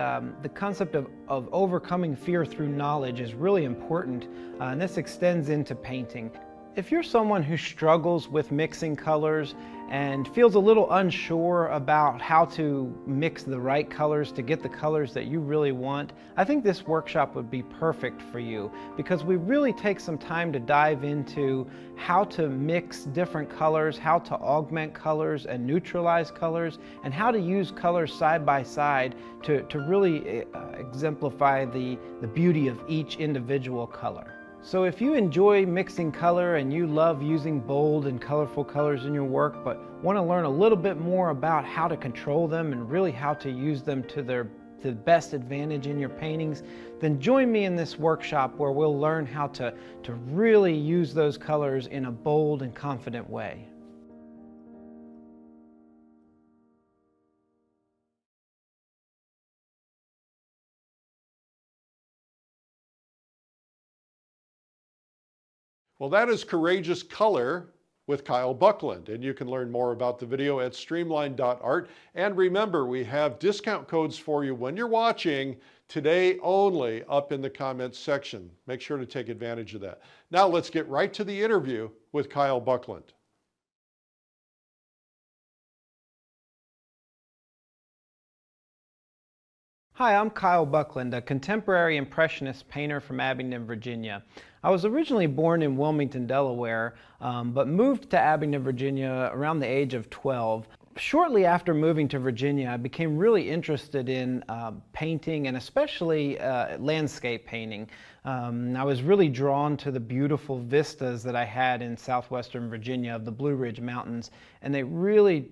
concept of overcoming fear through knowledge is really important, and this extends into painting. If you're someone who struggles with mixing colors and feels a little unsure about how to mix the right colors to get the colors that you really want, I think this workshop would be perfect for you, because we really take some time to dive into how to mix different colors, how to augment colors and neutralize colors, and how to use colors side by side to really exemplify the beauty of each individual color. So if you enjoy mixing color and you love using bold and colorful colors in your work, but want to learn a little bit more about how to control them and really how to use them to the best advantage in your paintings, then join me in this workshop where we'll learn how to really use those colors in a bold and confident way. Well, that is Courageous Color with Kyle Buckland, and you can learn more about the video at Streamline.Art. And remember, we have discount codes for you when you're watching today only up in the comments section. Make sure to take advantage of that. Now let's get right to the interview with Kyle Buckland. Hi, I'm Kyle Buckland, a contemporary impressionist painter from Abingdon, Virginia. I was originally born in Wilmington, Delaware, but moved to Abingdon, Virginia around the age of 12. Shortly after moving to Virginia, I became really interested in painting, and especially landscape painting. I was really drawn to the beautiful vistas that I had in southwestern Virginia of the Blue Ridge Mountains, and they really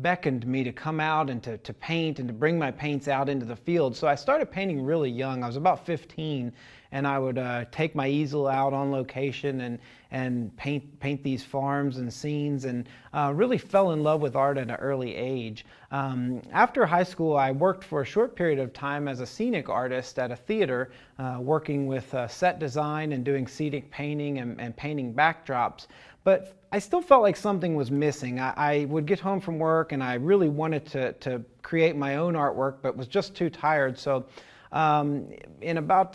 beckoned me to come out and to paint and to bring my paints out into the field. So I started painting really young. I was about 15, and I would take my easel out on location and paint these farms and scenes, and really fell in love with art at an early age. After high school, I worked for a short period of time as a scenic artist at a theater, working with set design and doing scenic painting and painting backdrops. But I still felt like something was missing. I would get home from work and I really wanted to create my own artwork, but was just too tired. So in about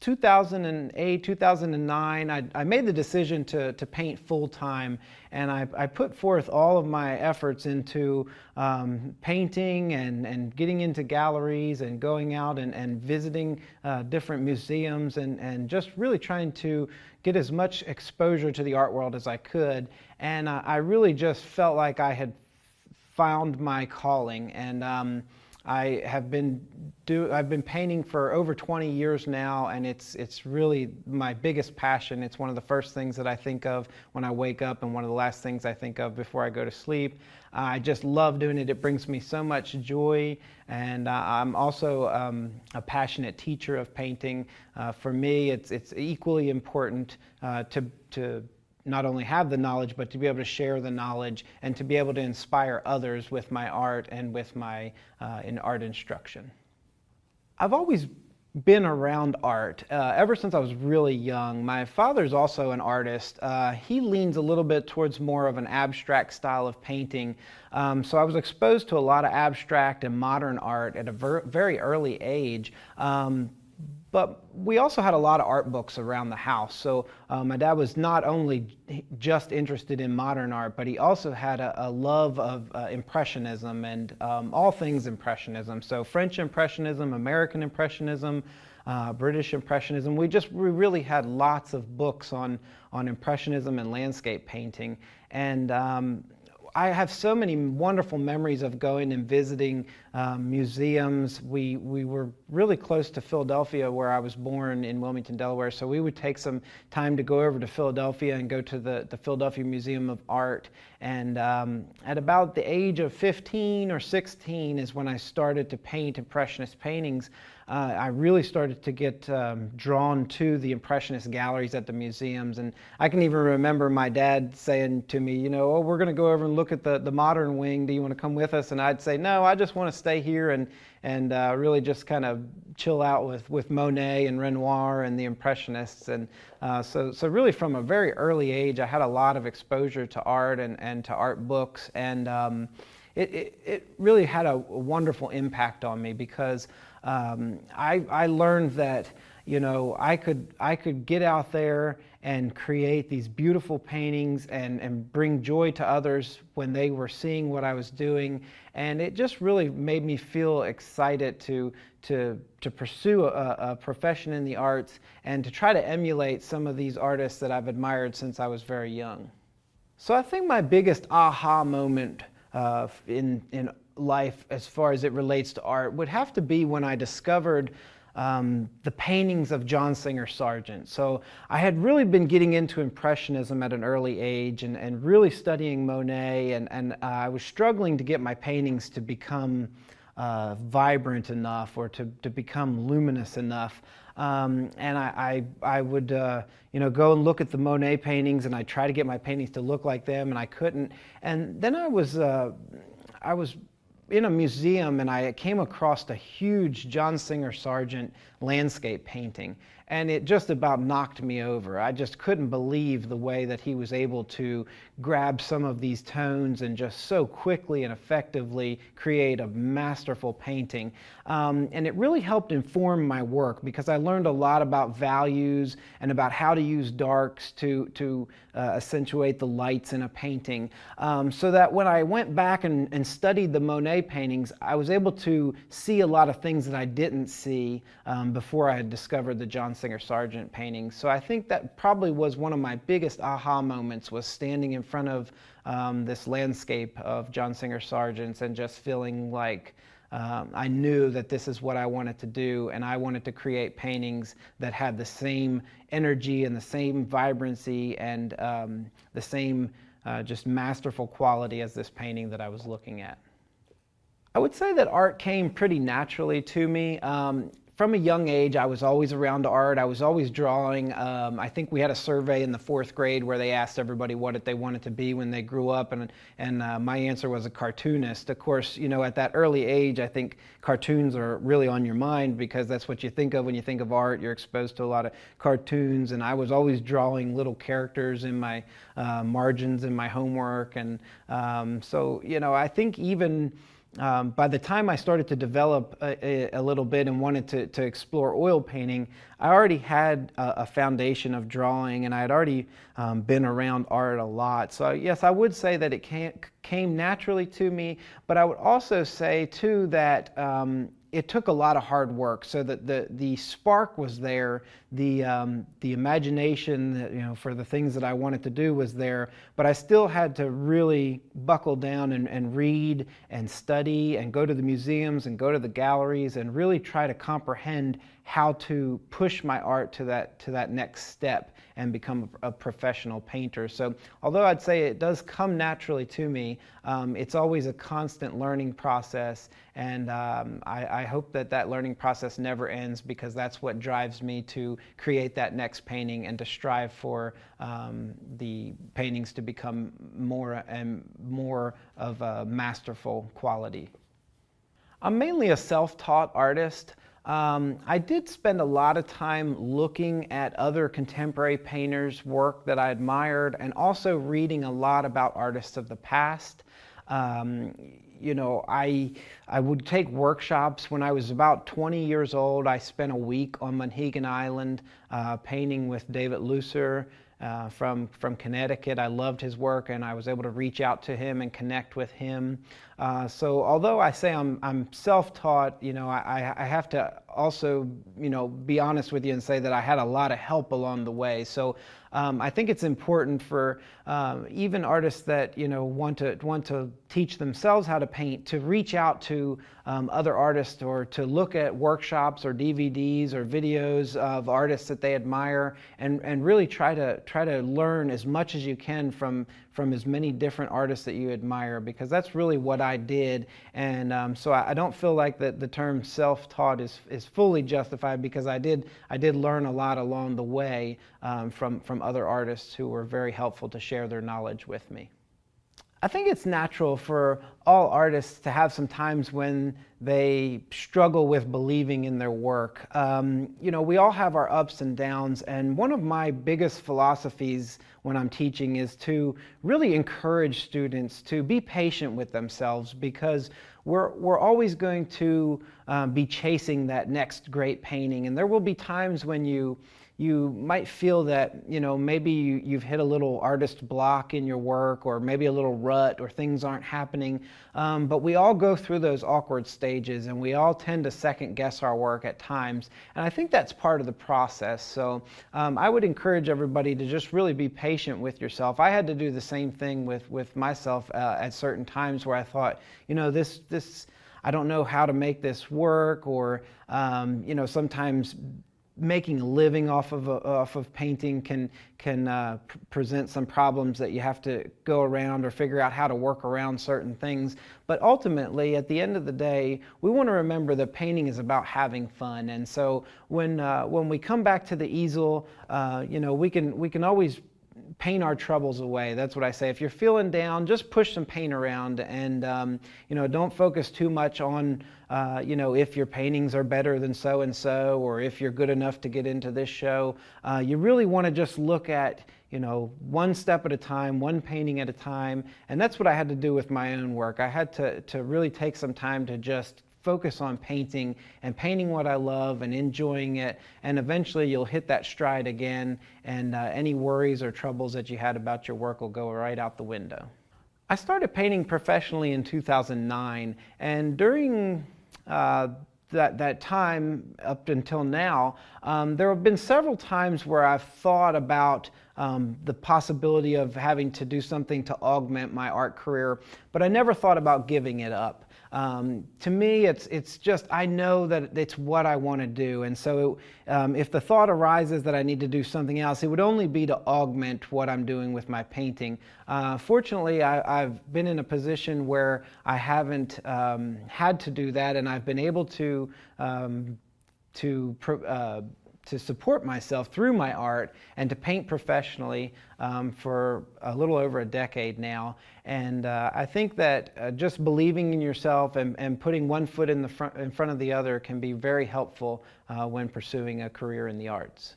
2008, 2009, I made the decision to paint full-time, and I put forth all of my efforts into painting and getting into galleries and going out and visiting different museums and just really trying to get as much exposure to the art world as I could. And I really just felt like I had found my calling, and I've been painting for over 20 years now, and it's really my biggest passion. It's one of the first things that I think of when I wake up, and one of the last things I think of before I go to sleep. I just love doing it. It brings me so much joy, and I'm also a passionate teacher of painting. For me, it's equally important to not only have the knowledge, but to be able to share the knowledge and to be able to inspire others with my art and with my in art instruction. I've always been around art ever since I was really young. My father's also an artist. He leans a little bit towards more of an abstract style of painting. So I was exposed to a lot of abstract and modern art at a very early age. But we also had a lot of art books around the house. So my dad was not only just interested in modern art, but he also had a love of Impressionism and all things Impressionism. So French Impressionism, American Impressionism, British Impressionism. We really had lots of books on Impressionism and landscape painting. And I have so many wonderful memories of going and visiting museums. We were really close to Philadelphia, where I was born in Wilmington, Delaware, so we would take some time to go over to Philadelphia and go to the Philadelphia Museum of Art. And at about the age of 15 or 16 is when I started to paint Impressionist paintings. I really started to get drawn to the Impressionist galleries at the museums. And I can even remember my dad saying to me, you know, oh, we're going to go over and look at the modern wing. Do you want to come with us? And I'd say, no, I just want to stay here and really just kind of chill out with Monet and Renoir and the Impressionists. And so really from a very early age, I had a lot of exposure to art and to art books. And it really had a wonderful impact on me, because I learned that, you know, I could get out there and create these beautiful paintings and bring joy to others when they were seeing what I was doing. And it just really made me feel excited to pursue a profession in the arts and to try to emulate some of these artists that I've admired since I was very young. So I think my biggest aha moment in life, as far as it relates to art, would have to be when I discovered the paintings of John Singer Sargent. So I had really been getting into Impressionism at an early age and really studying Monet, and I was struggling to get my paintings to become vibrant enough or to become luminous enough. And I would you know, go and look at the Monet paintings, and I try to get my paintings to look like them, and I couldn't. And then I was in a museum, and I came across a huge John Singer Sargent landscape painting, and it just about knocked me over. I just couldn't believe the way that he was able to grab some of these tones and just so quickly and effectively create a masterful painting. And it really helped inform my work, because I learned a lot about values and about how to use darks to accentuate the lights in a painting. So that when I went back and studied the Monet paintings, I was able to see a lot of things that I didn't see before I had discovered the John Singer Sargent paintings. So I think that probably was one of my biggest aha moments, was standing in front of this landscape of John Singer Sargent's and just feeling like I knew that this is what I wanted to do, and I wanted to create paintings that had the same energy and the same vibrancy and the same just masterful quality as this painting that I was looking at. I would say that art came pretty naturally to me. From a young age, I was always around art. I was always drawing. I think we had a survey in the 4th grade where they asked everybody what they wanted to be when they grew up, and my answer was a cartoonist. Of course, you know, at that early age, I think cartoons are really on your mind because that's what you think of when you think of art. You're exposed to a lot of cartoons, and I was always drawing little characters in my margins in my homework, and so, you know, I think even by the time I started to develop a little bit and wanted to explore oil painting, I already had a foundation of drawing, and I had already been around art a lot. So yes, I would say that it came naturally to me, but I would also say too that it took a lot of hard work. So that the spark was there, the imagination that, you know, for the things that I wanted to do was there, but I still had to really buckle down and read and study and go to the museums and go to the galleries and really try to comprehend how to push my art to that next step and become a professional painter. So although I'd say it does come naturally to me, it's always a constant learning process, and I hope that learning process never ends, because that's what drives me to create that next painting and to strive for the paintings to become more and more of a masterful quality. I'm mainly a self-taught artist. I did spend a lot of time looking at other contemporary painters' work that I admired, and also reading a lot about artists of the past. You know, I would take workshops. When I was about 20 years old, I spent a week on Monhegan Island painting with David Lusser from Connecticut. I loved his work, and I was able to reach out to him and connect with him. So although I say I'm self-taught, you know, I have to also, you know, be honest with you and say that I had a lot of help along the way. So I think it's important for even artists that, you know, want to teach themselves how to paint, to reach out to other artists, or to look at workshops or DVDs or videos of artists that they admire, and really try to learn as much as you can from as many different artists that you admire, because that's really what I did. And so I don't feel like that the term self-taught is fully justified, because I did learn a lot along the way from other artists who were very helpful to share their knowledge with me. I think it's natural for all artists to have some times when they struggle with believing in their work. You know, we all have our ups and downs, and one of my biggest philosophies when I'm teaching is to really encourage students to be patient with themselves, because we're always going to be chasing that next great painting, and there will be times when you might feel that, you know, maybe you've hit a little artist block in your work, or maybe a little rut, or things aren't happening. But we all go through those awkward stages, and we all tend to second guess our work at times. And I think that's part of the process. So I would encourage everybody to just really be patient with yourself. I had to do the same thing with myself at certain times where I thought, you know, this I don't know how to make this work, or you know, sometimes making a living off of painting can present some problems that you have to go around or figure out how to work around certain things. But ultimately, at the end of the day, we want to remember that painting is about having fun. And so when we come back to the easel, you know, we can always paint our troubles away. That's what I say. If you're feeling down, just push some paint around, and you know, don't focus too much on you know, if your paintings are better than so and so, or if you're good enough to get into this show. You really want to just look at, you know, one step at a time, one painting at a time, and that's what I had to do with my own work. I had to really take some time to just focus on painting, and painting what I love and enjoying it, and eventually you'll hit that stride again, and any worries or troubles that you had about your work will go right out the window. I started painting professionally in 2009, and during that time up until now, there have been several times where I've thought about the possibility of having to do something to augment my art career, but I never thought about giving it up. To me, it's just, I know that it's what I want to do, and so if the thought arises that I need to do something else, it would only be to augment what I'm doing with my painting. Fortunately, I've been in a position where I haven't had to do that, and I've been able to support myself through my art and to paint professionally for a little over a decade now. And I think that just believing in yourself and putting one foot in front of the other can be very helpful when pursuing a career in the arts.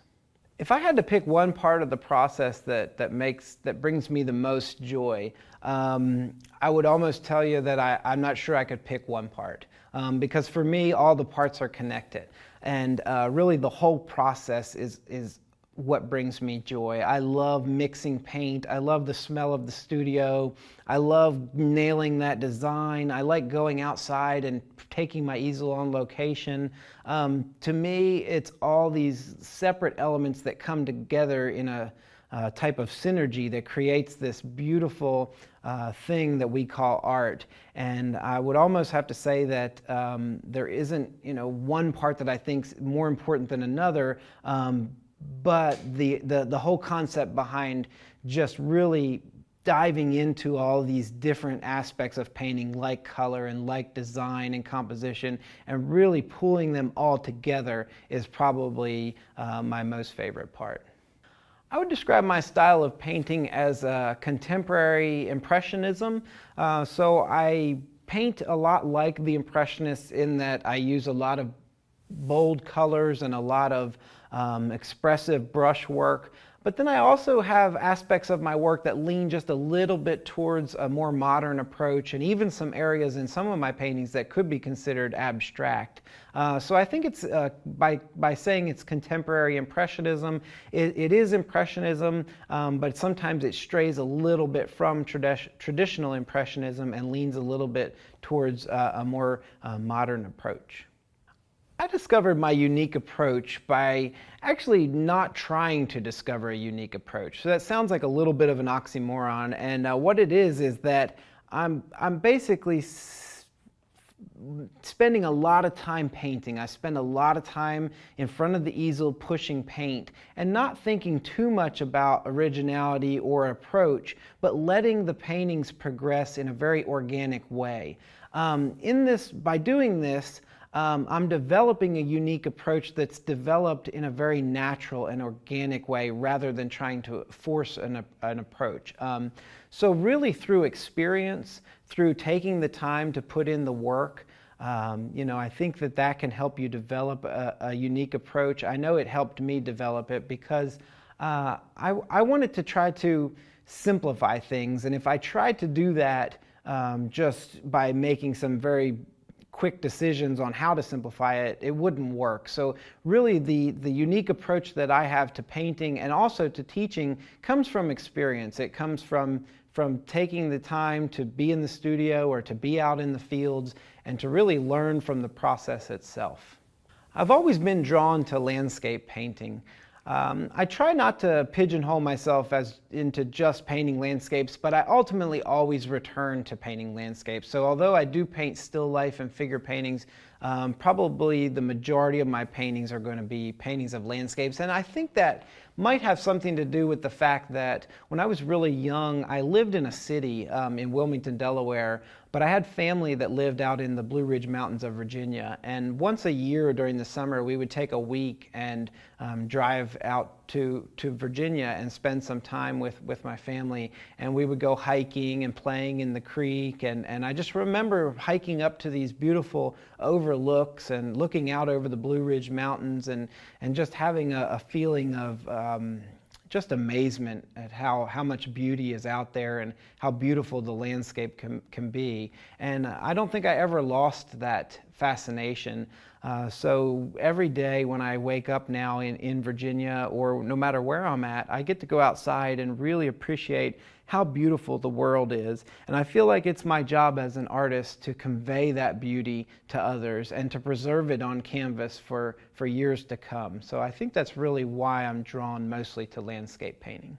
If I had to pick one part of the process that brings me the most joy, I would almost tell you that I'm not sure I could pick one part, because for me all the parts are connected, and really the whole process is what brings me joy. I love mixing paint. I love the smell of the studio. I love nailing that design. I like going outside and taking my easel on location. To me, it's all these separate elements that come together in a type of synergy that creates this beautiful thing that we call art. And I would almost have to say that there isn't, one part that I think is more important than another. But the whole concept behind just really diving into all these different aspects of painting, like color and like design and composition, and really pulling them all together is probably my most favorite part. I would describe my style of painting as contemporary impressionism. So I paint a lot like the Impressionists in that I use a lot of bold colors and a lot of expressive brush work. But then I also have aspects of my work that lean just a little bit towards a more modern approach, and even some areas in some of my paintings that could be considered abstract. So I think it's, by saying it's contemporary impressionism, it is impressionism, but sometimes it strays a little bit from traditional impressionism and leans a little bit towards a more modern approach. I discovered my unique approach by actually not trying to discover a unique approach. So that sounds like a little bit of an oxymoron, and what it is that I'm basically spending a lot of time painting. I spend a lot of time in front of the easel pushing paint and not thinking too much about originality or approach, but letting the paintings progress in a very organic way. By doing this, I'm developing a unique approach that's developed in a very natural and organic way rather than trying to force an approach. So really through experience, through taking the time to put in the work, I think that can help you develop a unique approach. I know it helped me develop it because I wanted to try to simplify things, and if I tried to do that just by making some very quick decisions on how to simplify it, it wouldn't work. So really the unique approach that I have to painting and also to teaching comes from experience. It comes from taking the time to be in the studio or to be out in the fields and to really learn from the process itself. I've always been drawn to landscape painting. I try not to pigeonhole myself into just painting landscapes, but I ultimately always return to painting landscapes. So although I do paint still life and figure paintings, probably the majority of my paintings are going to be paintings of landscapes. And I think that might have something to do with the fact that when I was really young, I lived in a city in Wilmington, Delaware, but I had family that lived out in the Blue Ridge Mountains of Virginia. And once a year during the summer, we would take a week and drive out to Virginia and spend some time with my family. And we would go hiking and playing in the creek. And I just remember hiking up to these beautiful overlooks and looking out over the Blue Ridge Mountains and just having a feeling of just amazement at how much beauty is out there and how beautiful the landscape can be. And I don't think I ever lost that fascination. So every day when I wake up now in Virginia, or no matter where I'm at, I get to go outside and really appreciate how beautiful the world is. And I feel like it's my job as an artist to convey that beauty to others and to preserve it on canvas for years to come. So I think that's really why I'm drawn mostly to landscape painting.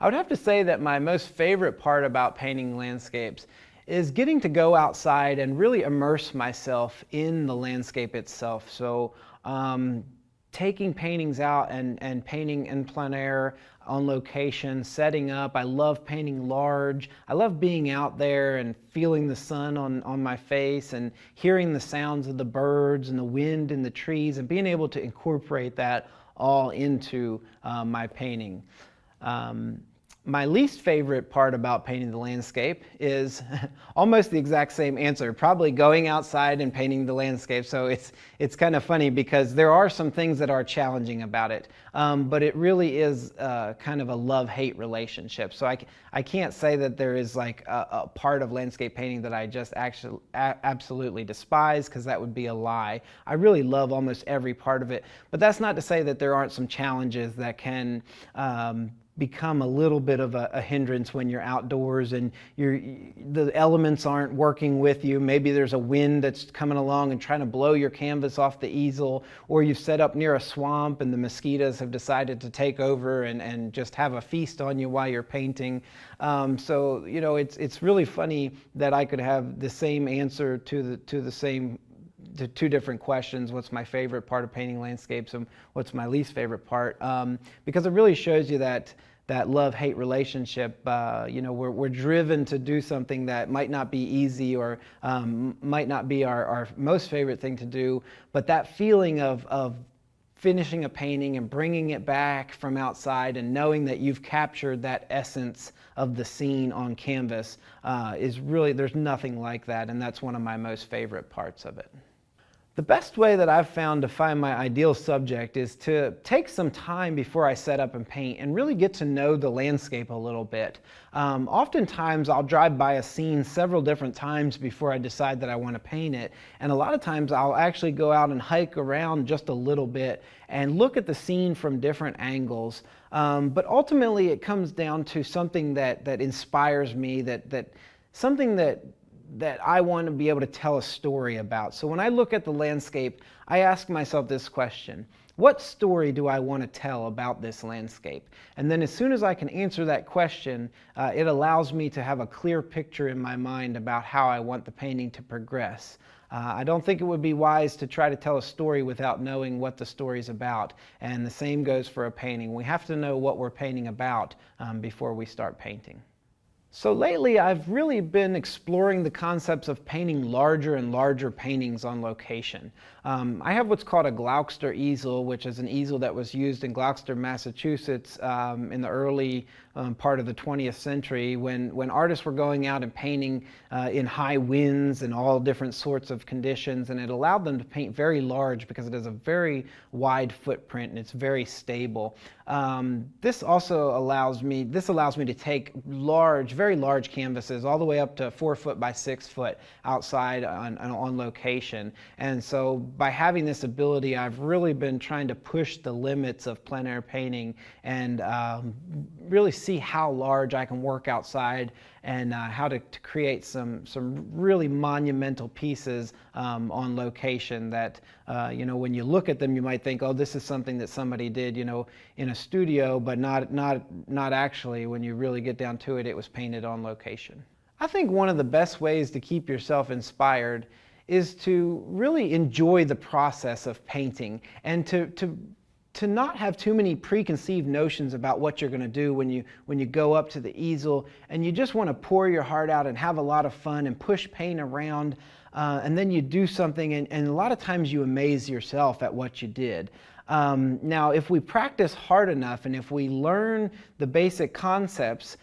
I would have to say that my most favorite part about painting landscapes is getting to go outside and really immerse myself in the landscape itself. So taking paintings out and painting in plein air, on location, setting up. I love painting large. I love being out there and feeling the sun on my face and hearing the sounds of the birds and the wind in the trees and being able to incorporate that all into my painting. My least favorite part about painting the landscape is almost the exact same answer, probably going outside and painting the landscape. So it's kind of funny because there are some things that are challenging about it, but it really is kind of a love-hate relationship. So I can't say that there is like a part of landscape painting that I just actually absolutely despise, because that would be a lie. I really love almost every part of it, but that's not to say that there aren't some challenges that can become a little bit of a hindrance when you're outdoors and the elements aren't working with you. Maybe there's a wind that's coming along and trying to blow your canvas off the easel, or you've set up near a swamp and the mosquitoes have decided to take over and just have a feast on you while you're painting. So you know, it's really funny that I could have the same answer to two different questions: what's my favorite part of painting landscapes and what's my least favorite part, because it really shows you that love-hate relationship. You know, we're driven to do something that might not be easy or might not be our most favorite thing to do, but that feeling of finishing a painting and bringing it back from outside and knowing that you've captured that essence of the scene on canvas is really, there's nothing like that, and that's one of my most favorite parts of it. The best way that I've found to find my ideal subject is to take some time before I set up and paint and really get to know the landscape a little bit. Oftentimes I'll drive by a scene several different times before I decide that I want to paint it, and a lot of times I'll actually go out and hike around just a little bit and look at the scene from different angles. But ultimately it comes down to something that inspires me, something that I want to be able to tell a story about. So when I look at the landscape, I ask myself this question: what story do I want to tell about this landscape? And then as soon as I can answer that question, it allows me to have a clear picture in my mind about how I want the painting to progress. I don't think it would be wise to try to tell a story without knowing what the story's about. And the same goes for a painting. We have to know what we're painting about before we start painting. So lately I've really been exploring the concepts of painting larger and larger paintings on location. I have what's called a Gloucester easel, which is an easel that was used in Gloucester, Massachusetts in the early part of the 20th century when artists were going out and painting in high winds and all different sorts of conditions, and it allowed them to paint very large because it has a very wide footprint and it's very stable. This allows me to take very large canvases all the way up to 4 foot by 6 foot outside on location. And so by having this ability, I've really been trying to push the limits of plein air painting and really see how large I can work outside and how to create some really monumental pieces on location that, you know, when you look at them, you might think, oh, this is something that somebody did, you know, in a studio, but not actually. When you really get down to it, it was painted on location. I think one of the best ways to keep yourself inspired is to really enjoy the process of painting and to not have too many preconceived notions about what you're going to do when you go up to the easel, and you just want to pour your heart out and have a lot of fun and push paint around, and then you do something and a lot of times you amaze yourself at what you did. Now if we practice hard enough and if we learn the basic concepts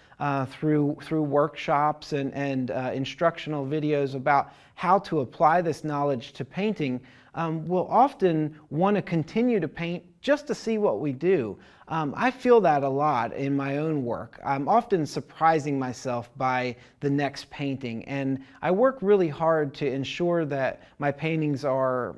through workshops and instructional videos about how to apply this knowledge to painting, we'll often want to continue to paint just to see what we do. I feel that a lot in my own work. I'm often surprising myself by the next painting, and I work really hard to ensure that my paintings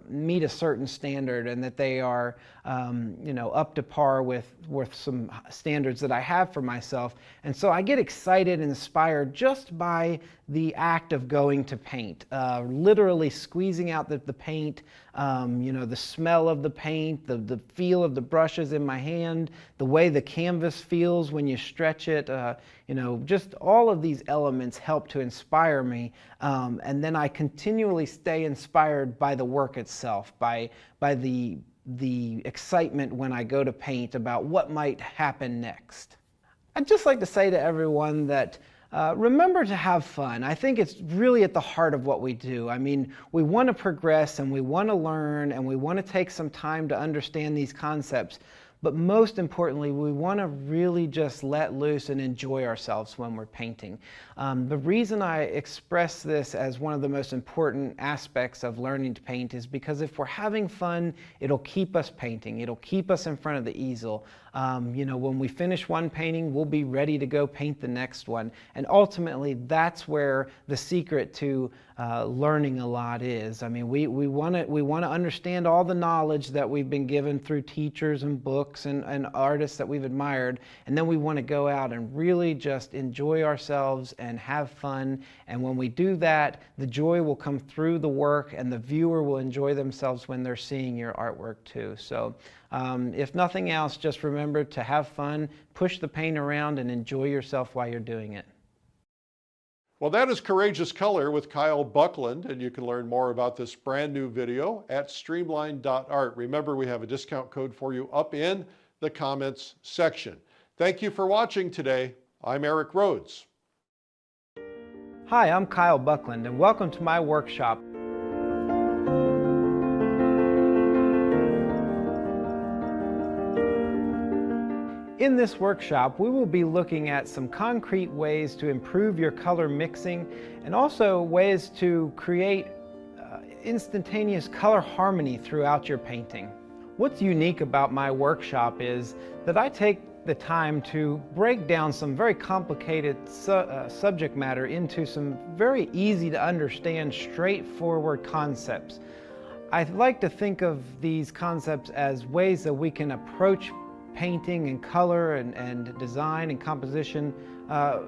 meet a certain standard and that they are up to par with some standards that I have for myself. And so I get excited and inspired just by the act of going to paint, literally squeezing out the paint, the smell of the paint, the feel of the brushes in my hand, the way the canvas feels when you stretch it, just all of these elements help to inspire me. And then I continually stay inspired by the work itself, by the excitement when I go to paint about what might happen next. I'd just like to say to everyone that remember to have fun. I think it's really at the heart of what we do. I mean, we want to progress and we want to learn and we want to take some time to understand these concepts. But most importantly, we want to really just let loose and enjoy ourselves when we're painting. The reason I express this as one of the most important aspects of learning to paint is because if we're having fun, it'll keep us painting. It'll keep us in front of the easel. When we finish one painting, we'll be ready to go paint the next one. And ultimately, that's where the secret to learning a lot is. I mean, we want to understand all the knowledge that we've been given through teachers and books and artists that we've admired, and then we want to go out and really just enjoy ourselves and have fun. And when we do that, the joy will come through the work and the viewer will enjoy themselves when they're seeing your artwork too. So if nothing else, just remember to have fun, push the paint around, and enjoy yourself while you're doing it. Well, that is Couragiouos Color with Kyle Buckland, and you can learn more about this brand new video at Streamline.Art. Remember, we have a discount code for you up in the comments section. Thank you for watching today. I'm Eric Rhoads. Hi, I'm Kyle Buckland, and welcome to my workshop. In this workshop, we will be looking at some concrete ways to improve your color mixing and also ways to create instantaneous color harmony throughout your painting. What's unique about my workshop is that I take the time to break down some very complicated subject matter into some very easy to understand, straightforward concepts. I like to think of these concepts as ways that we can approach painting and color and design and composition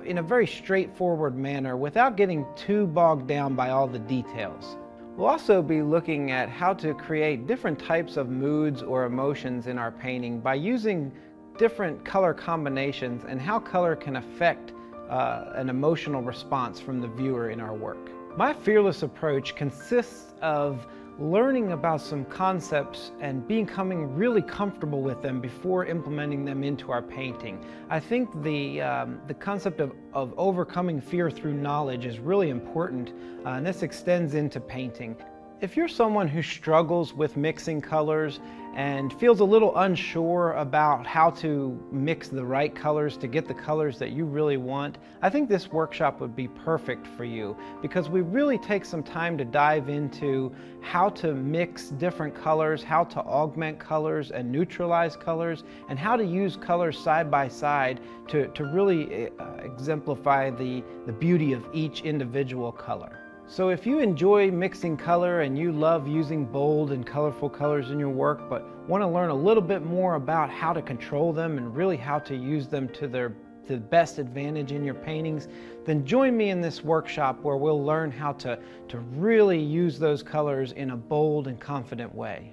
in a very straightforward manner without getting too bogged down by all the details. We'll also be looking at how to create different types of moods or emotions in our painting by using different color combinations and how color can affect an emotional response from the viewer in our work. My fearless approach consists of learning about some concepts and becoming really comfortable with them before implementing them into our painting. I think the concept of overcoming fear through knowledge is really important, and this extends into painting. If you're someone who struggles with mixing colors and feels a little unsure about how to mix the right colors to get the colors that you really want, I think this workshop would be perfect for you because we really take some time to dive into how to mix different colors, how to augment colors and neutralize colors, and how to use colors side by side to really exemplify the beauty of each individual color. So if you enjoy mixing color and you love using bold and colorful colors in your work, but want to learn a little bit more about how to control them and really how to use them to the best advantage in your paintings, then join me in this workshop where we'll learn how to really use those colors in a bold and confident way.